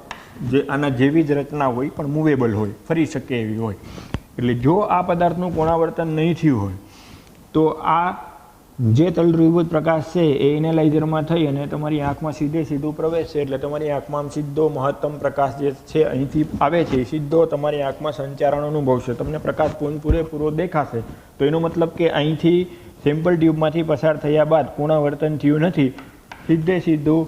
જે આના જેવી જ રચના હોય પણ મૂવેબલ હોય, ફરી શકે એવી હોય. એટલે જો આ પદાર્થનું કોણાવર્તન નહીં થયું હોય તો આ જે તલધ્રુવીભૂત પ્રકાશ છે એ એનાલાઇઝરમાં થઈ અને તમારી આંખમાં સીધું પ્રવેશશે. એટલે તમારી આંખમાં સીધો મહત્તમ પ્રકાશ જે છે અહીંથી આવે છે એ સીધો તમારી આંખમાં સંચારણ અનુભવશે. તમને પ્રકાશ પૂરેપૂરો દેખાશે. તો એનો મતલબ કે અહીંથી સેમ્પલ ટ્યુબમાંથી પસાર થયા બાદ કોણાવર્તન થયું નથી, સીધું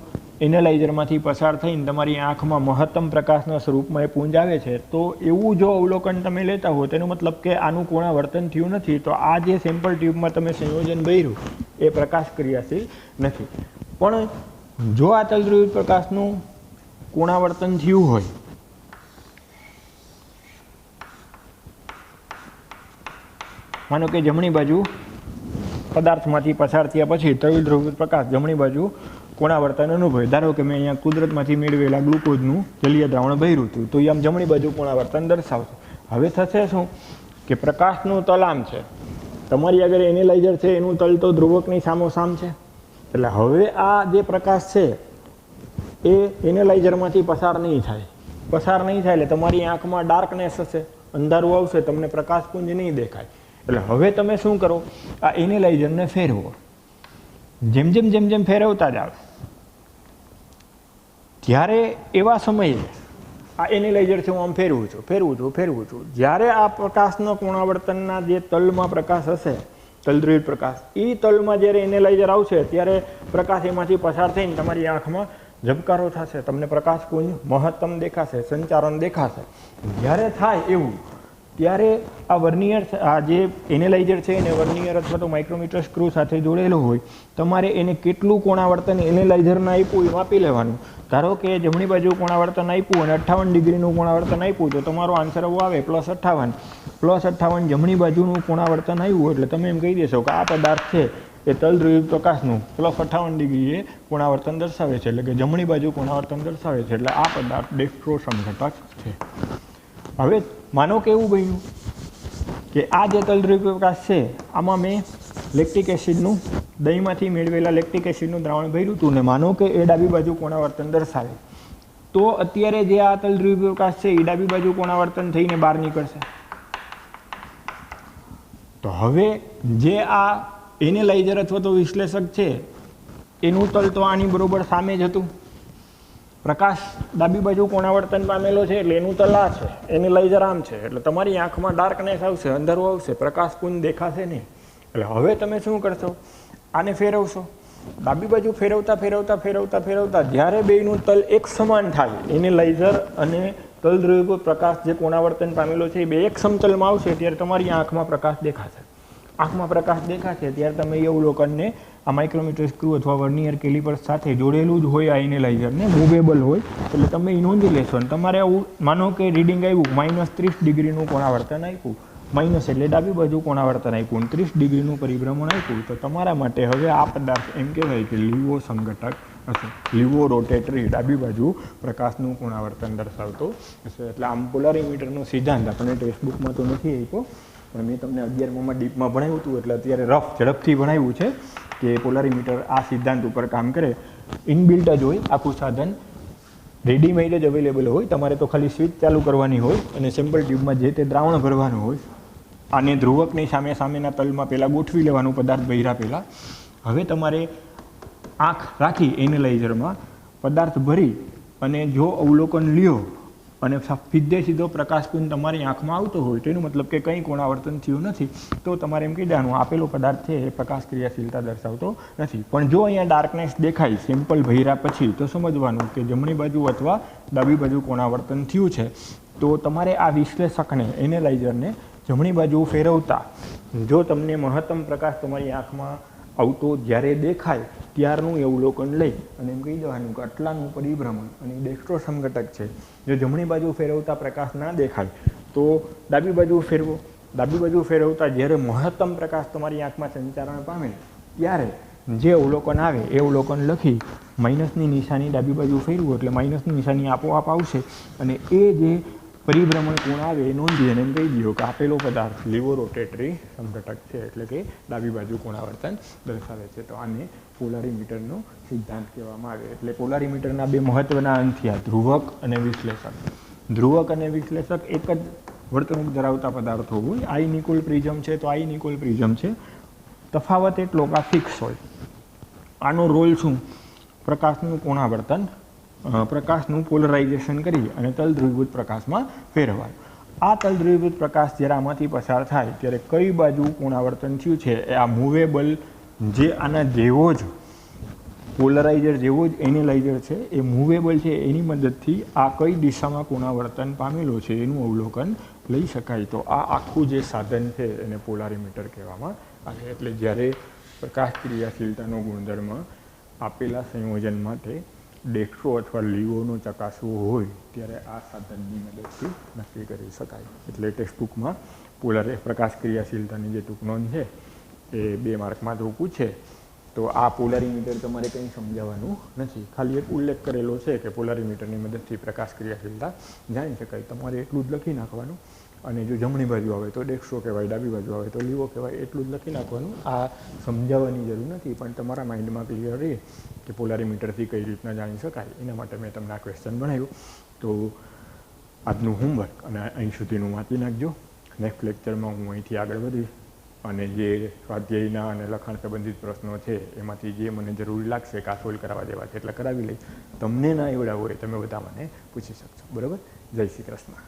એનાલાઇઝરમાંથી પસાર થઈને તમારી આંખમાં મહત્તમ પ્રકાશના સ્વરૂપમાં એ પુંજ આવે છે. તો એવું જો અવલોકન તમે લેતા હો તેનો મતલબ કે આનું કોણાવર્તન થયું નથી. તો આ જે સેમ્પલ ટ્યુબમાં તમે સંયોજન ભર્યું એ પ્રકાશ ક્રિયાશીલ નથી. પણ જો આ તલધ્રુવી પ્રકાશનું કોણાવર્તન થયું હોય માનો કે જમણી બાજુ પદાર્થમાંથી પસાર થયા પછી તલધ્રુવી પ્રકાશ જમણી બાજુ કોણાવર્તન અનુભવે. ધારો કે મેં અહીંયા કુદરતમાંથી મેળવેલા ગ્લુકોઝનું જલીય દ્રાવણ ભર્યું હતું, તો એ આમ જમણી બાજુ કોણાવર્તન દર્શાવશે. હવે થશે શું કે પ્રકાશનું તલ આમ છે, તમારી આગળ એનેલાઇઝર છે, એનું તલ તો ધ્રુવકની સામોસામ છે. એટલે હવે આ જે પ્રકાશ છે એ એનેલાઇઝરમાંથી પસાર નહીં થાય. એટલે તમારી આંખમાં ડાર્કનેસ હશે, અંધારું આવશે, તમને પ્રકાશપુંજ નહીં દેખાય. એટલે હવે તમે શું કરો, આ એનેલાઇઝરને ફેરવો. જેમ જેમ ફેરવતા જાવ, ત્યારે એવા સમયે આ એનેલાઇઝર છે હું આમ ફેરવું છું. જ્યારે આ પ્રકાશનો કોણાવર્તનના જે તલમાં પ્રકાશ હશે, તલદ્રુવિત પ્રકાશ, એ તલમાં જ્યારે એનેલાઇઝર આવશે ત્યારે પ્રકાશ એમાંથી પસાર થઈને તમારી આંખમાં ઝબકારો થશે, તમને પ્રકાશપુંજ મહત્તમ દેખાશે, સંચારણ દેખાશે. જ્યારે થાય એવું ત્યારે આ વર્નિયર, આ જે એનેલાઇઝર છે એને વર્નિયર અથવા તો માઇક્રોમીટર સ્ક્રૂ સાથે જોડેલો હોય, તમારે એને કેટલું કોણાવર્તન એનેલાઇઝરને આપ્યું એ માપી લેવાનું. ધારો કે જમણી બાજુ કોણાવર્તન આપ્યું અને 58 ડિગ્રીનું કોણાવર્તન આપ્યું, તો તમારો આન્સર એવો આવે +58 જમણી બાજુનું કોણાવર્તન આવ્યું એટલે તમે એમ કહી દેશો કે આ પદાર્થ છે એ તલદ્રુવિત પ્રકાશનું +58 ડિગ્રીએ કોણાવર્તન દર્શાવે છે, એટલે કે જમણી બાજુ કોણાવર્તન દર્શાવે છે, એટલે આ પદાર્થ ડેક્સ્ટ્રો સમઘટક છે. હવે માનો કે એવું બન્યું કે આ જે તલદ્રુવિત પ્રકાશ છે આમાં મેં લેક્ટિક એસિડનું, દહીંમાંથી મેળવેલા લેક્ટિક એસિડનું દ્રાવણ ભર્યું હતું, ને માનો કે એ ડાબી બાજુ કોણાવર્તન દર્શાવે, તો અત્યારે જે આ તલદ્રુવિત પ્રકાશ છે એ ડાબી બાજુ કોણાવર્તન થઈને બહાર નીકળશે. તો હવે જે આ એનેલાઇઝર અથવા તો વિશ્લેષક છે એનું તલ તો આની બરોબર સામે જ હતું. પ્રકાશ ડાબી બાજુ કોણાવર્તન પામેલો છે એટલે એનું તલ આ છે, એનેલાઇઝર આમ છે, એટલે તમારી આંખમાં ડાર્કનેસ આવશે, અંધારું આવશે, પ્રકાશપુંજ દેખાશે નહીં. એટલે હવે તમે શું કરશો, આને ફેરવશો. ડાબી બાજુ ફેરવતા જ્યારે બેયનું તલ એક સમાન થાય, એનેલાઇઝર અને તલદ્રુવિત પ્રકાશ જે કોણાવર્તન પામેલો છે એ બે એક સમતલમાં આવશે, ત્યારે તમારી આંખમાં પ્રકાશ દેખાશે. ત્યારે તમે એ અવલોકનને આ માઇક્રોમીટર સ્ક્રૂ અથવા વર્નિયર કેલિપર સાથે જોડેલું જ હોય, આ એનેલાઇઝરને મૂવેબલ હોય, એટલે તમે એ નોંધી લેશો. અને તમારે માનો કે રીડિંગ આવ્યું -30 ડિગ્રીનું કોણાવર્તન આપ્યું, માઇનસ એટલે ડાબી બાજુ કોણાવર્તન આપ્યું, 30 ડિગ્રીનું પરિભ્રમણ આપ્યું, તો તમારા માટે હવે આ પદાર્થ એમ કહેવાય કે લીવો સમઘટક હશે, લીવો રોટેટરી, ડાબી બાજુ પ્રકાશનું કોણાવર્તન દર્શાવતો હશે. એટલે આમ પોલારીમીટરનો સિદ્ધાંત આપણને ટેક્સ્ટબુકમાં તો નથી આપ્યો, પણ મેં તમને 11માં ડીપમાં ભણાવ્યું હતું, એટલે અત્યારે રફ ઝડપથી ભણાવ્યું છે કે પોલારીમીટર આ સિદ્ધાંત ઉપર કામ કરે. ઇનબિલ્ટ જ હોય આખું સાધન, રેડીમેડ જ અવેલેબલ હોય, તમારે તો ખાલી સ્વિચ ચાલુ કરવાની હોય અને સેમ્પલ ટ્યુબમાં જે તે દ્રાવણ ભરવાનું હોય. આને ધ્રુવકની સામેના તલમાં પહેલાં ગોઠવી લેવાનું પદાર્થ ભર્યા પહેલાં. હવે તમારે આંખ રાખી એનેલાઇઝરમાં પદાર્થ ભરી અને જો અવલોકન લ્યો અને સીધો પ્રકાશપુંજ તમારી આંખમાં આવતો હોય, તેનું મતલબ કે કંઈ કોણાવર્તન થયું નથી, તો તમારે એમ કહી દેવાનું આપેલો પદાર્થ છે એ પ્રકાશ ક્રિયાશીલતા દર્શાવતો નથી. પણ જો અહીંયા ડાર્કનેસ દેખાય સેમ્પલ ભર્યા પછી, તો સમજવાનું કે જમણી બાજુ અથવા ડાબી બાજુ કોણાવર્તન થયું છે. તો તમારે આ વિશ્લેષકને, એનેલાઇઝરને જમણી બાજુ ફેરવતા જો તમને મહત્તમ પ્રકાશ તમારી આંખમાં આવતો જ્યારે દેખાય ત્યારનું અવલોકન લઈ અને એમ કહી દેવાનું કે આટલાનું પરિભ્રમણ અને ડેક્સ્ટ્રો સમઘટક છે. જો જમણી બાજુ ફેરવતા પ્રકાશ ના દેખાય તો ડાબી બાજુ ફેરવો. ડાબી બાજુ ફેરવતા જ્યારે મહત્તમ પ્રકાશ તમારી આંખમાં સંચારણ પામે ત્યારે જે અવલોકન આવે એ અવલોકન લખી માઇનસની નિશાની ડાબી બાજુ ફેરવું એટલે માઇનસની નિશાની આપોઆપ આવશે, અને એ જે પરિભ્રમણ કોણ આવે એ નોંધી અને એમ કહી દો કે આપેલો પદાર્થ લીવો રોટેટરી સમઘટક છે, એટલે કે ડાબી બાજુ કોણાવર્તન દર્શાવે છે. તો આને પોલારીમીટરનો સિદ્ધાંત કહેવામાં આવે. એટલે પોલારીમીટરના બે મહત્વના અંગ થયા, ધ્રુવક અને વિશ્લેષક. ધ્રુવક અને વિશ્લેષક એક જ વર્તણૂક ધરાવતા પદાર્થો હોય. આઈ નિકોલ પ્રિઝમ છે તો આઈ નિકોલ પ્રિઝમ છે, તફાવત એટલો કે આ ફિક્સ હોય. આનો રોલ શું, પ્રકાશનું કોણાવર્તન, પ્રકાશનું પોલરાઇઝેશન કરી અને તલદ્રુવીભૂત પ્રકાશમાં ફેરવવાનું. આ તલદ્રુવીભૂત પ્રકાશ જ્યારે આમાંથી પસાર થાય ત્યારે કઈ બાજુ કોણાવર્તન થયું છે એ આ મૂવેબલ, જે આના જેવો જ પોલરાઇઝર જેવો જ એનેલાઇઝર છે એ મૂવેબલ છે, એની મદદથી આ કઈ દિશામાં કોણાવર્તન પામેલો છે એનું અવલોકન લઈ શકાય. તો આ આખું જે સાધન છે એને પોલારીમીટર કહેવામાં આવે. એટલે જ્યારે પ્રકાશ ક્રિયાશીલતાનો ગુણધર્મ આપેલા સંયોજન માટે ડેક્સ્ટ્રો અથવા લીવોનો ચકાસવો હોય ત્યારે આ સાધનની મદદથી નક્કી કરી શકાય. એટલે ટેક્સ્ટબુકમાં પ્રકાશ ક્રિયાશીલતાની જે ટૂંક નોંધ છે એ 2 માર્કમાં તો પૂછે, તો આ પોલારીમીટર તમારે કંઈ સમજાવવાનું નથી, ખાલી એક ઉલ્લેખ કરેલો છે કે પોલારીમીટરની મદદથી પ્રકાશ ક્રિયાશીલતા જાણી શકાય. તમારે એટલું જ લખી નાખવાનું. અને જો જમણી બાજુ આવે તો ડેક્સ્ટ્રો કહેવાય, ડાબી બાજુ આવે તો લીવો કહેવાય, એટલું જ લખી નાખવાનું. આ સમજાવવાની જરૂર નથી, પણ તમારા માઇન્ડમાં ક્લિયર રહે કે પોલારીમીટરથી કઈ રીતના જાણી શકાય, એના માટે મેં તમને આ ક્વેશ્ચન ભણાવ્યું. તો આજનું હોમવર્ક અને અહીં સુધીનું વાંચી નાખજો. નેક્સ્ટ લેક્ચરમાં હું અહીંથી આગળ વધીશ અને જે સ્વાધ્યાયના અને લખાણ સંબંધિત પ્રશ્નો છે એમાંથી જે મને જરૂરી લાગશે કે આ સોલ્વ કરાવવા જેવા છે એટલે કરાવી લઈશ. તમને ના એવડા હોય તમે બધા મને પૂછી શકશો. બરાબર? જય શ્રી કૃષ્ણ.